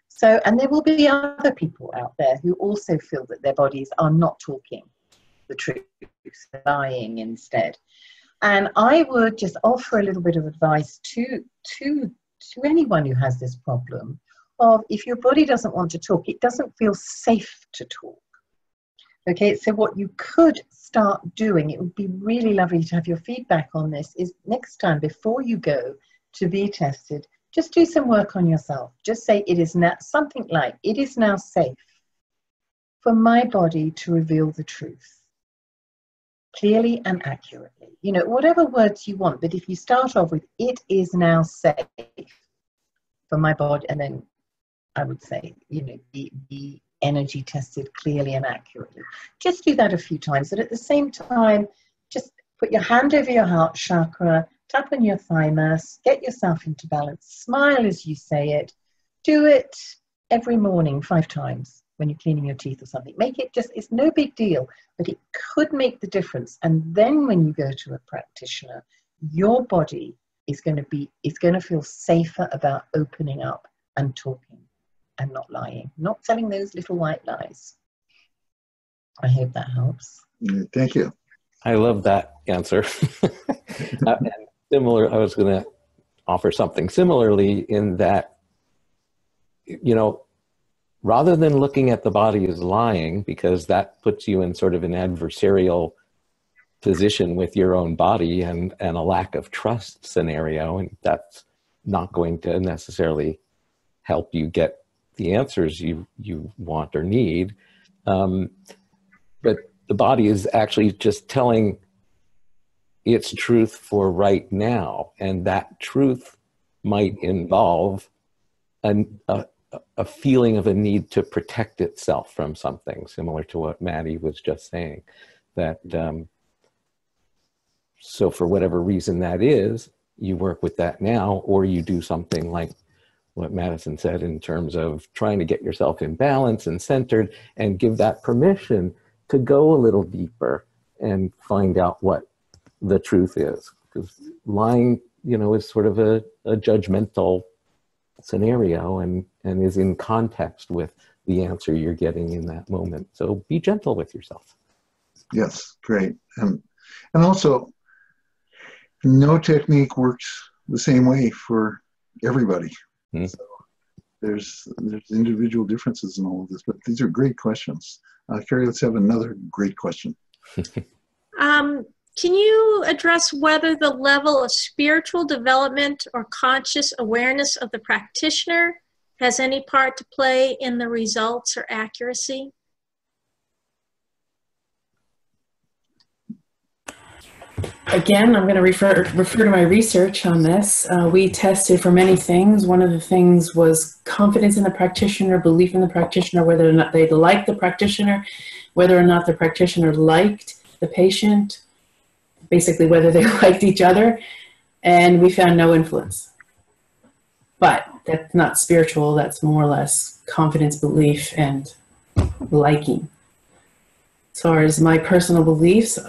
So, and there will be other people out there who also feel that their bodies are not talking the truth, lying instead. And I would just offer a little bit of advice to anyone who has this problem of, if your body doesn't want to talk, it doesn't feel safe to talk. Okay, so what you could start doing, it would be really lovely to have your feedback on this, is next time before you go to be tested, just do some work on yourself. Just say, it is now something like, it is now safe for my body to reveal the truth clearly and accurately. Whatever words you want, but if you start off with, it is now safe for my body, and then I would say, the energy tested clearly and accurately. Just do that a few times, and at the same time, just put your hand over your heart chakra, tap on your thymus, get yourself into balance, smile as you say it. Do it every morning 5 times when you're cleaning your teeth or something. Make it it's no big deal, but it could make the difference. And then when you go to a practitioner, your body is going to feel safer about opening up and talking and not lying, not telling those little white lies. I hope that helps. Thank you. I love that answer. And similar, I was going to offer something similarly in that, rather than looking at the body as lying, because that puts you in sort of an adversarial position with your own body and a lack of trust scenario, and that's not going to necessarily help you get the answers you want or need. But the body is actually just telling its truth for right now, and that truth might involve a feeling of a need to protect itself from something, similar to what Maddie was just saying. That so for whatever reason that is, you work with that now, or you do something like what Madison said in terms of trying to get yourself in balance and centered, and give that permission to go a little deeper and find out what the truth is. Because lying, is sort of a judgmental scenario and is in context with the answer you're getting in that moment. So be gentle with yourself. Yes, great. And also, no technique works the same way for everybody. So there's individual differences in all of this, but these are great questions. Carrie, let's have another great question. Can you address whether the level of spiritual development or conscious awareness of the practitioner has any part to play in the results or accuracy? Again, I'm going to refer to my research on this. We tested for many things. One of the things was confidence in the practitioner, belief in the practitioner, whether or not they liked the practitioner, whether or not the practitioner liked the patient, basically whether they liked each other, and we found no influence. But that's not spiritual, that's more or less confidence, belief, and liking. As far as my personal beliefs,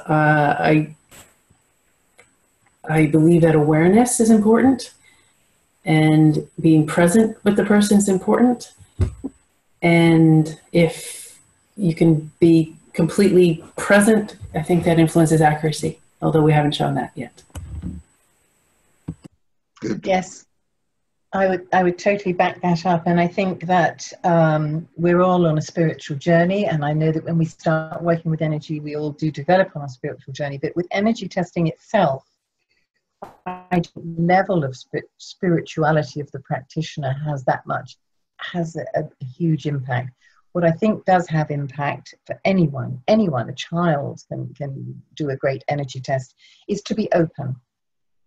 I believe that awareness is important, and being present with the person is important. And if you can be completely present, I think that influences accuracy, although we haven't shown that yet. Good. Yes, I would totally back that up. And I think that we're all on a spiritual journey. And I know that when we start working with energy, we all do develop on our spiritual journey. But with energy testing itself, the level of spirituality of the practitioner has a huge impact. What I think does have impact for anyone, a child can do a great energy test, is to be open,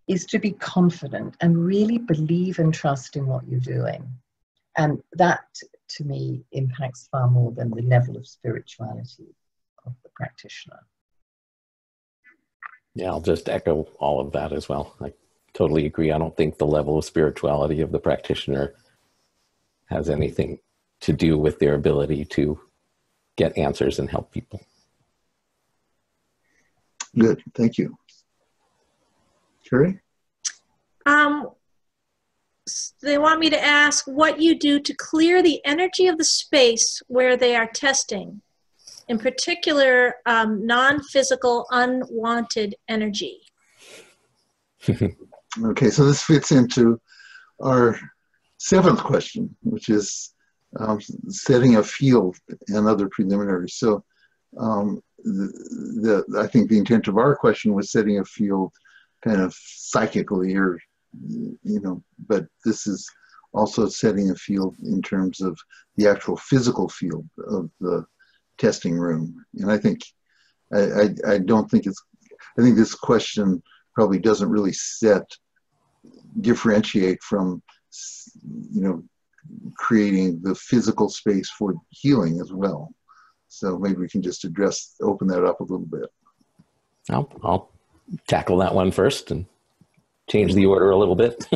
is to be confident and really believe and trust in what you're doing. And that, to me, impacts far more than the level of spirituality of the practitioner. Yeah, I'll just echo all of that as well. I totally agree. I don't think the level of spirituality of the practitioner has anything to do with their ability to get answers and help people. Good, thank you. Carrie? They want me to ask what you do to clear the energy of the space where they are testing. In particular, non-physical, unwanted energy. Okay, so this fits into our 7th question, which is setting a field and other preliminaries. So I think the intent of our question was setting a field kind of psychically, or, but this is also setting a field in terms of the actual physical field of the testing room. And I think, I think this question probably doesn't really differentiate from, creating the physical space for healing as well. So maybe we can just open that up a little bit. I'll tackle that one first and change the order a little bit.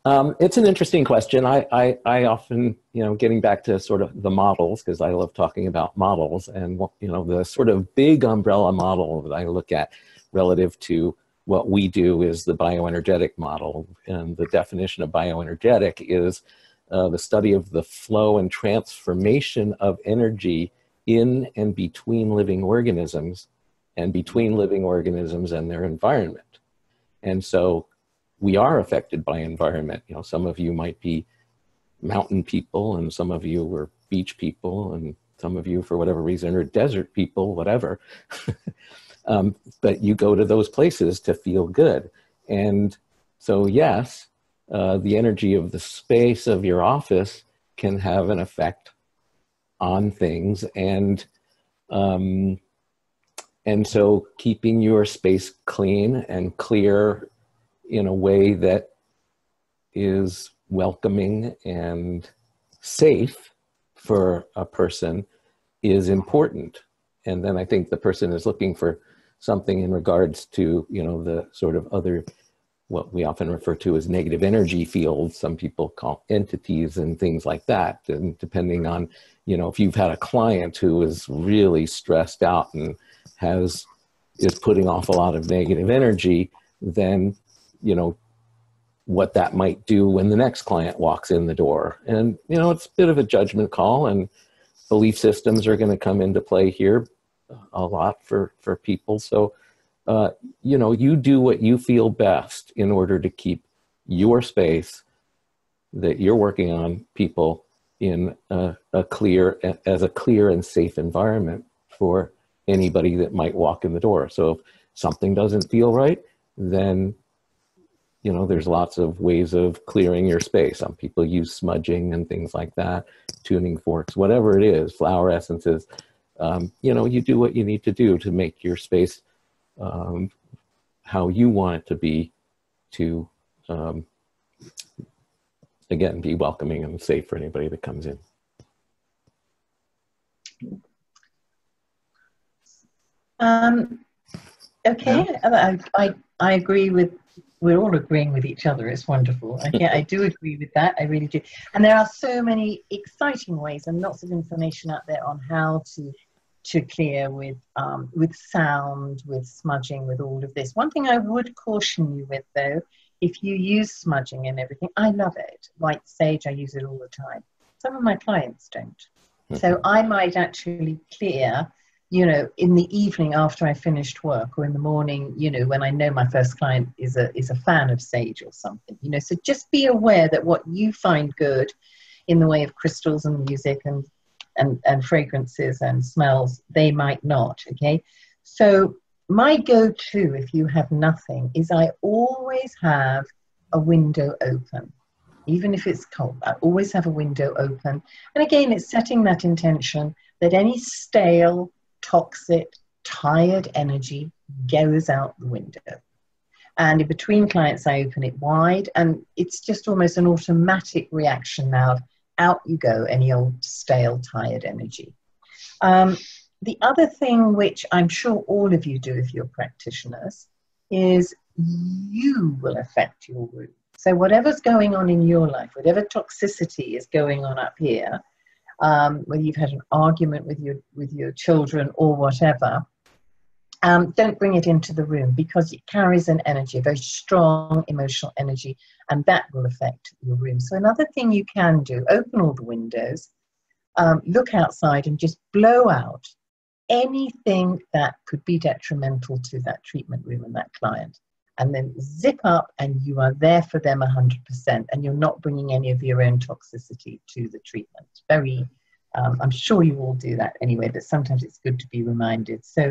It's an interesting question. I often, getting back to sort of the models, because I love talking about models, and, the sort of big umbrella model that I look at relative to what we do is the bioenergetic model. And the definition of bioenergetic is the study of the flow and transformation of energy in and between living organisms, and between living organisms and their environment. And so we are affected by environment. Some of you might be mountain people, and some of you are beach people, and some of you, for whatever reason, are desert people, whatever. But you go to those places to feel good. And so, yes, the energy of the space of your office can have an effect on things. And so keeping your space clean and clear in a way that is welcoming and safe for a person is important. And then I think the person is looking for something in regards to, the sort of other, what we often refer to as negative energy fields. Some people call entities and things like that. And depending on, if you've had a client who is really stressed out and is putting off a lot of negative energy, then, what that might do when the next client walks in the door. And, it's a bit of a judgment call, and belief systems are going to come into play here a lot for people. So, you do what you feel best in order to keep your space that you're working on, people, in a clear and safe environment for anybody that might walk in the door. So if something doesn't feel right, then there's lots of ways of clearing your space. Some people use smudging and things like that, tuning forks, whatever it is, flower essences. You do what you need to do to make your space how you want it to be, to, again, be welcoming and safe for anybody that comes in. Okay, yeah. I agree with, we're all agreeing with each other. It's wonderful. I do agree with that. I really do. And there are so many exciting ways and lots of information out there on how to clear with sound, with smudging, with all of this. One thing I would caution you with, though, if you use smudging and everything, I love it. White sage, I use it all the time. Some of my clients don't. So I might actually clear, in the evening after I finished work, or in the morning, when I know my first client is a fan of sage or something, so just be aware that what you find good in the way of crystals and music and fragrances and smells, they might not, okay? So my go-to, if you have nothing, is I always have a window open. Even if it's cold, I always have a window open. And again, it's setting that intention that any stale, toxic, tired energy goes out the window. And in between clients, I open it wide, and it's just almost an automatic reaction now. Out you go, any old stale, tired energy. The other thing, which I'm sure all of you do if you're practitioners, is you will affect your room. So whatever's going on in your life, whatever toxicity is going on up here, whether you've had an argument with your children or whatever, don't bring it into the room, because it carries an energy, a very strong emotional energy, and that will affect your room. So another thing you can do, open all the windows, look outside and just blow out anything that could be detrimental to that treatment room and that client. And then zip up, and you are there for them 100%, and you're not bringing any of your own toxicity to the treatment. Very, I'm sure you all do that anyway, but sometimes it's good to be reminded. So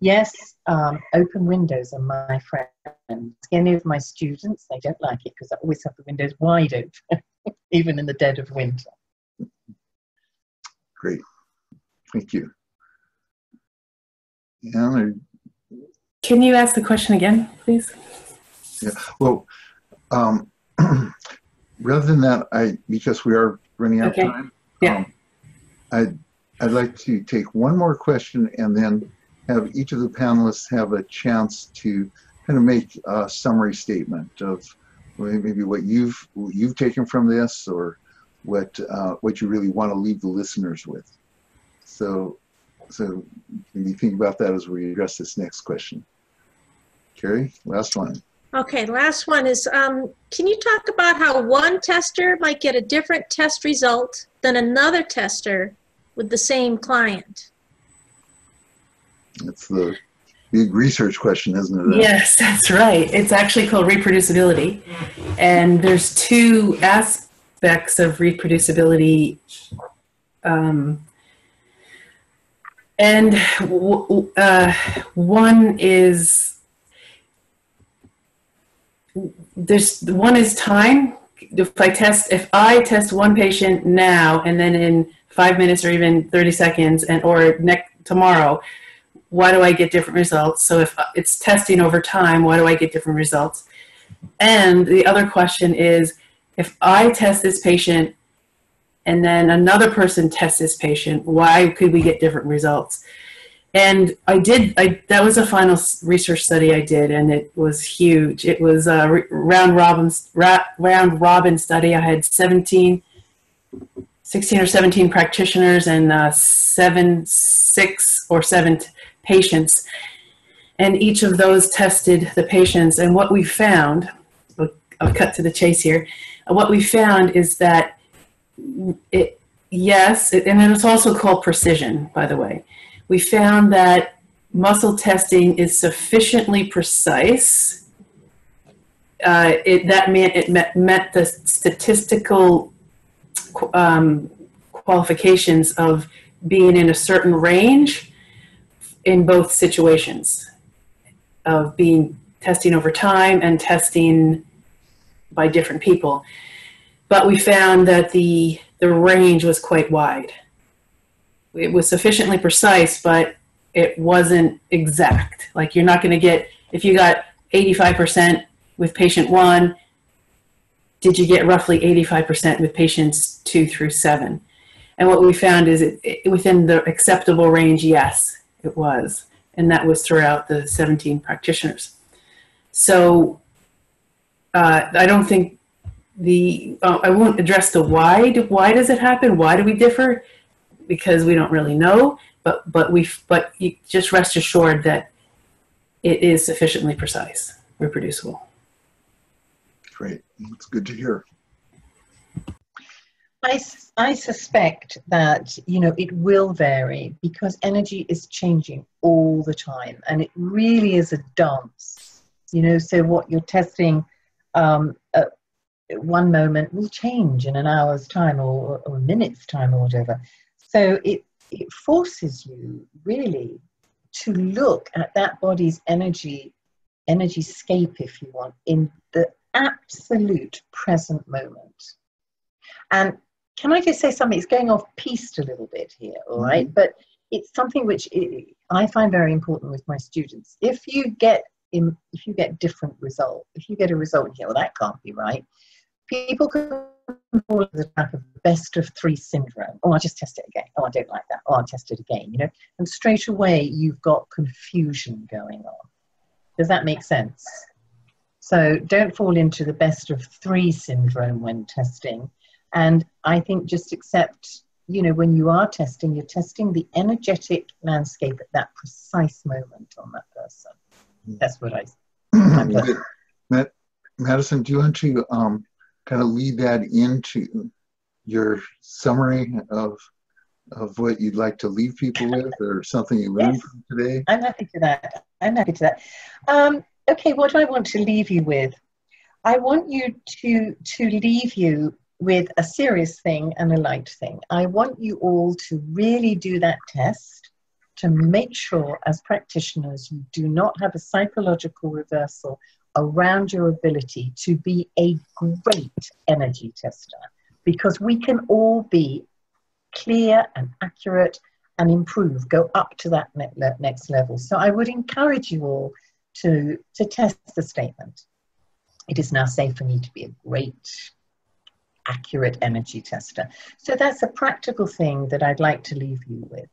yes, open windows are my friend. Any of my students, they don't like it because I always have the windows wide open, even in the dead of winter. Great, thank you. Yeah, Can you ask the question again, please? Yeah, well, rather than that, because we are running out of time, yeah. I'd like to take one more question and then have each of the panelists have a chance to kind of make a summary statement of maybe what you've taken from this, or what you really want to leave the listeners with. So maybe think about that as we address this next question. Carrie, last one. Okay, last one is, can you talk about how one tester might get a different test result than another tester with the same client? That's the big research question, isn't it? Yes, that's right. It's actually called reproducibility. And there's two aspects of reproducibility. And one is time. If I test one patient now and then in 5 minutes or even 30 seconds or tomorrow, why do I get different results? So if it's testing over time, why do I get different results? And the other question is, if I test this patient and then another person tests this patient, why could we get different results? And that was a final research study I did, and it was huge. It was a round robin study. I had 16 or 17 practitioners and 6 or 7 patients. And each of those tested the patients. And what we found, I'll cut to the chase here. What we found is that and it's also called precision, by the way. We found that muscle testing is sufficiently precise. It met the statistical qualifications of being in a certain range in both situations, of being testing over time and testing by different people. But we found that the range was quite wide. It was sufficiently precise, but it wasn't exact. Like, you're not going to get, if you got 85% with patient 1, did you get roughly 85% with patients 2 through 7? And what we found is within the acceptable range, yes, it was. And that was throughout the 17 practitioners. So I don't think I won't address the why. Why does it happen? Why do we differ? Because we don't really know, but you just rest assured that it is sufficiently precise, reproducible. Great, that's good to hear. I suspect that, it will vary because energy is changing all the time, and it really is a dance. So what you're testing at one moment will change in an hour's time or a minute's time or whatever. So it forces you really to look at that body's energy scape, if you want, in the absolute present moment. And can I just say something? It's going off piste a little bit here, all right? But it's something which I find very important with my students. If you get different results, if you get a result and you go, well, that can't be right, people can fall into the trap of the best of 3 syndrome. Oh, I'll just test it again. Oh, I don't like that. Oh, I'll test it again, And straight away, you've got confusion going on. Does that make sense? So don't fall into the best of 3 syndrome when testing. And I think just accept, when you are testing, you're testing the energetic landscape at that precise moment on that person. That's what Madison, do you want to kind of lead that into your summary of what you'd like to leave people with, or something you learned from today? I'm happy to that. Okay, what do I want to leave you with? I want you to leave you with a serious thing and a light thing. I want you all to really do that test to make sure, as practitioners, you do not have a psychological reversal around your ability to be a great energy tester, because we can all be clear and accurate and improve, go up to that next level. So I would encourage you all to test the statement. It is now safe for me to be a great, accurate energy tester. So that's a practical thing that I'd like to leave you with,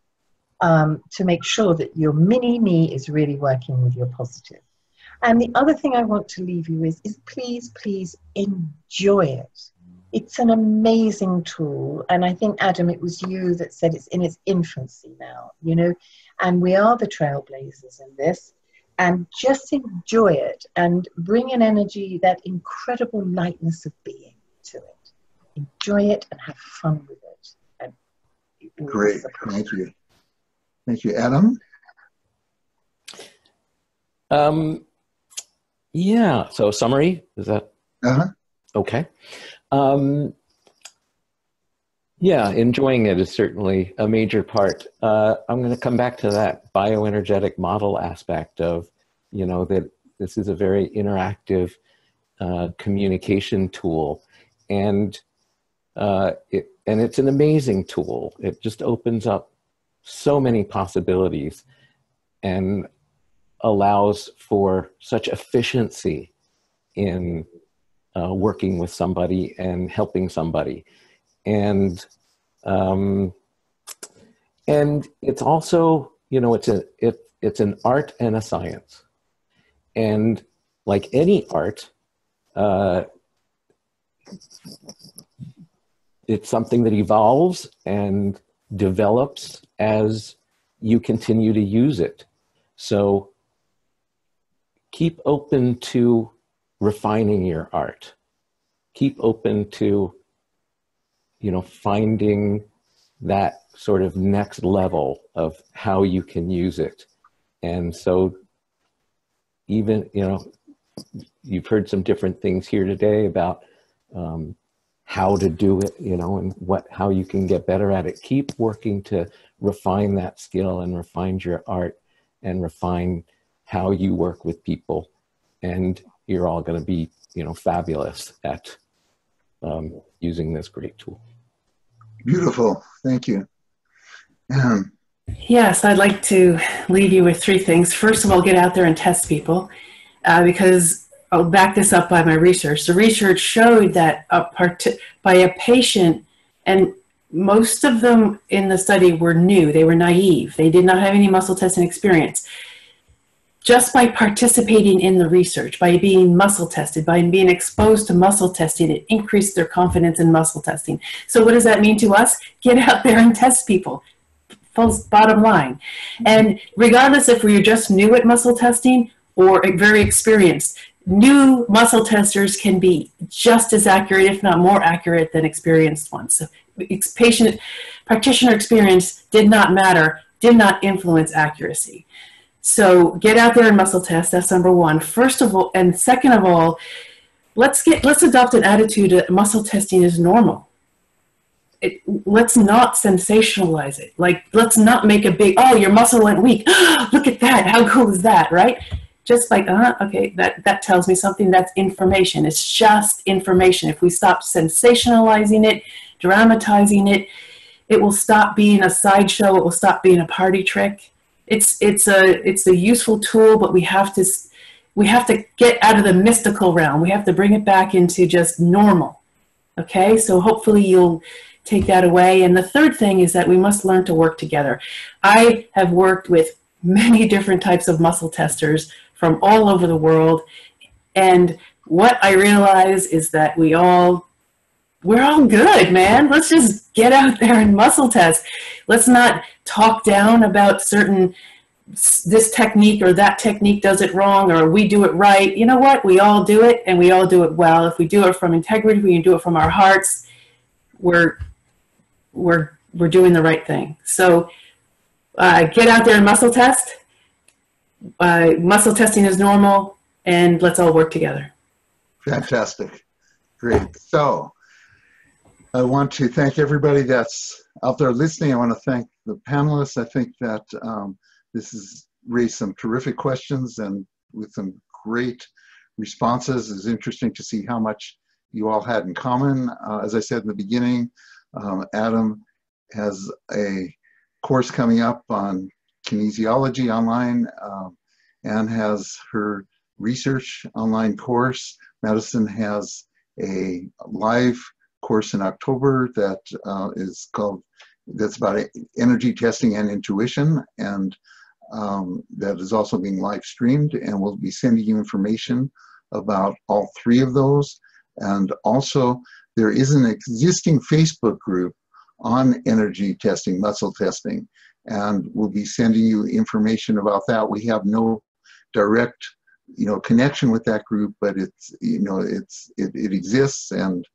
to make sure that your mini me is really working with your positive. And the other thing I want to leave you with is please, please enjoy it. It's an amazing tool. And I think, Adam, it was you that said it's in its infancy now, and we are the trailblazers in this. And just enjoy it and bring an energy, that incredible lightness of being to it. Enjoy it and have fun with it. And great, thank you. Thank you, Adam. Yeah, so summary, is that? Okay. Yeah, enjoying it is certainly a major part. I'm going to come back to that bioenergetic model aspect of, that this is a very interactive communication tool, and it's an amazing tool. It just opens up so many possibilities and allows for such efficiency in working with somebody and helping somebody. And it's also, it's an art and a science. And like any art, it's something that evolves and develops as you continue to use it. So keep open to refining your art. Keep open to, finding that sort of next level of how you can use it. And so even, you've heard some different things here today about how to do it, and how you can get better at it. Keep working to refine that skill and refine your art and refine how you work with people. And you're all going to be, fabulous at using this great tool. Beautiful. Thank you. Yes, I'd like to leave you with three things. First of all, get out there and test people, because I'll back this up by my research. The research showed that by a patient, and most of them in the study were new, they were naive, they did not have any muscle testing experience. Just by participating in the research, by being muscle tested, by being exposed to muscle testing, it increased their confidence in muscle testing. So what does that mean to us? Get out there and test people. Bottom line. And regardless if we're just new at muscle testing or very experienced, new muscle testers can be just as accurate, if not more accurate, than experienced ones. So practitioner experience did not matter, did not influence accuracy. So get out there and muscle test. That's number one. First of all, and second of all, let's adopt an attitude that muscle testing is normal. Let's not sensationalize it. Like, let's not make a big, oh, your muscle went weak. Look at that. How cool is that, right? Just like, okay, that tells me something. That's information. It's just information. If we stop sensationalizing it, dramatizing it, it will stop being a sideshow. It will stop being a party trick. It's a useful tool, but we have to get out of the mystical realm. We have to bring it back into just normal. Okay, so hopefully you'll take that away. And the third thing is that we must learn to work together. I have worked with many different types of muscle testers from all over the world, and what I realize is that we're all good, man. Let's just get out there and muscle test. Let's not talk down about this technique or that technique does it wrong or we do it right. You know what? We all do it, and we all do it well. If we do it from integrity, we do it from our hearts, we're doing the right thing. So get out there and muscle test. Muscle testing is normal, and let's all work together. Fantastic. Great. So I want to thank everybody that's out there listening. I want to thank the panelists. I think that this has raised some terrific questions and with some great responses. It's interesting to see how much you all had in common. As I said in the beginning, Adam has a course coming up on kinesiology online. Anne has her research online course. Madison has a live course in October that is called, that's about energy testing and intuition, and that is also being live streamed, and we'll be sending you information about all three of those. And also there is an existing Facebook group on energy testing, muscle testing, and we'll be sending you information about that. We have no direct connection with that group, but it exists, and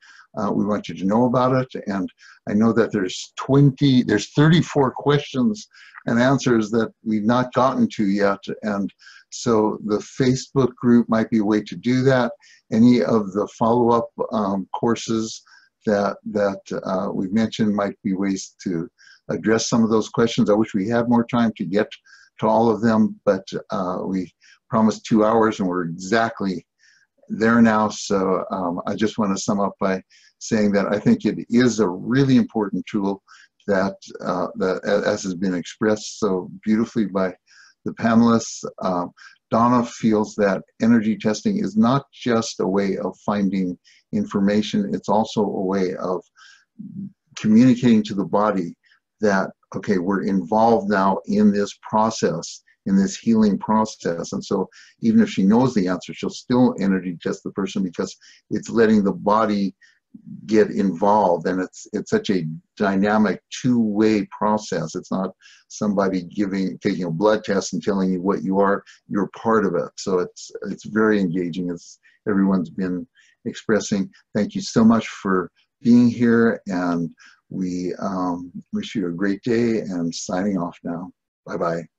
we want you to know about it. And I know that there's 34 questions and answers that we've not gotten to yet, and so the Facebook group might be a way to do that. Any of the follow-up courses that we've mentioned might be ways to address some of those questions. I wish we had more time to get to all of them, but we promised 2 hours and we're exactly there now. So I just want to sum up by saying that I think it is a really important tool that, as has been expressed so beautifully by the panelists. Donna feels that energy testing is not just a way of finding information, it's also a way of communicating to the body that, okay, we're involved now in this process, in this healing process. And so even if she knows the answer, she'll still energy test the person because it's letting the body get involved, and it's such a dynamic two-way process. It's not somebody taking a blood test and telling you what you are. You're part of it. So it's very engaging, as everyone's been expressing. Thank you so much for being here, and we wish you a great day, and signing off now. Bye-bye.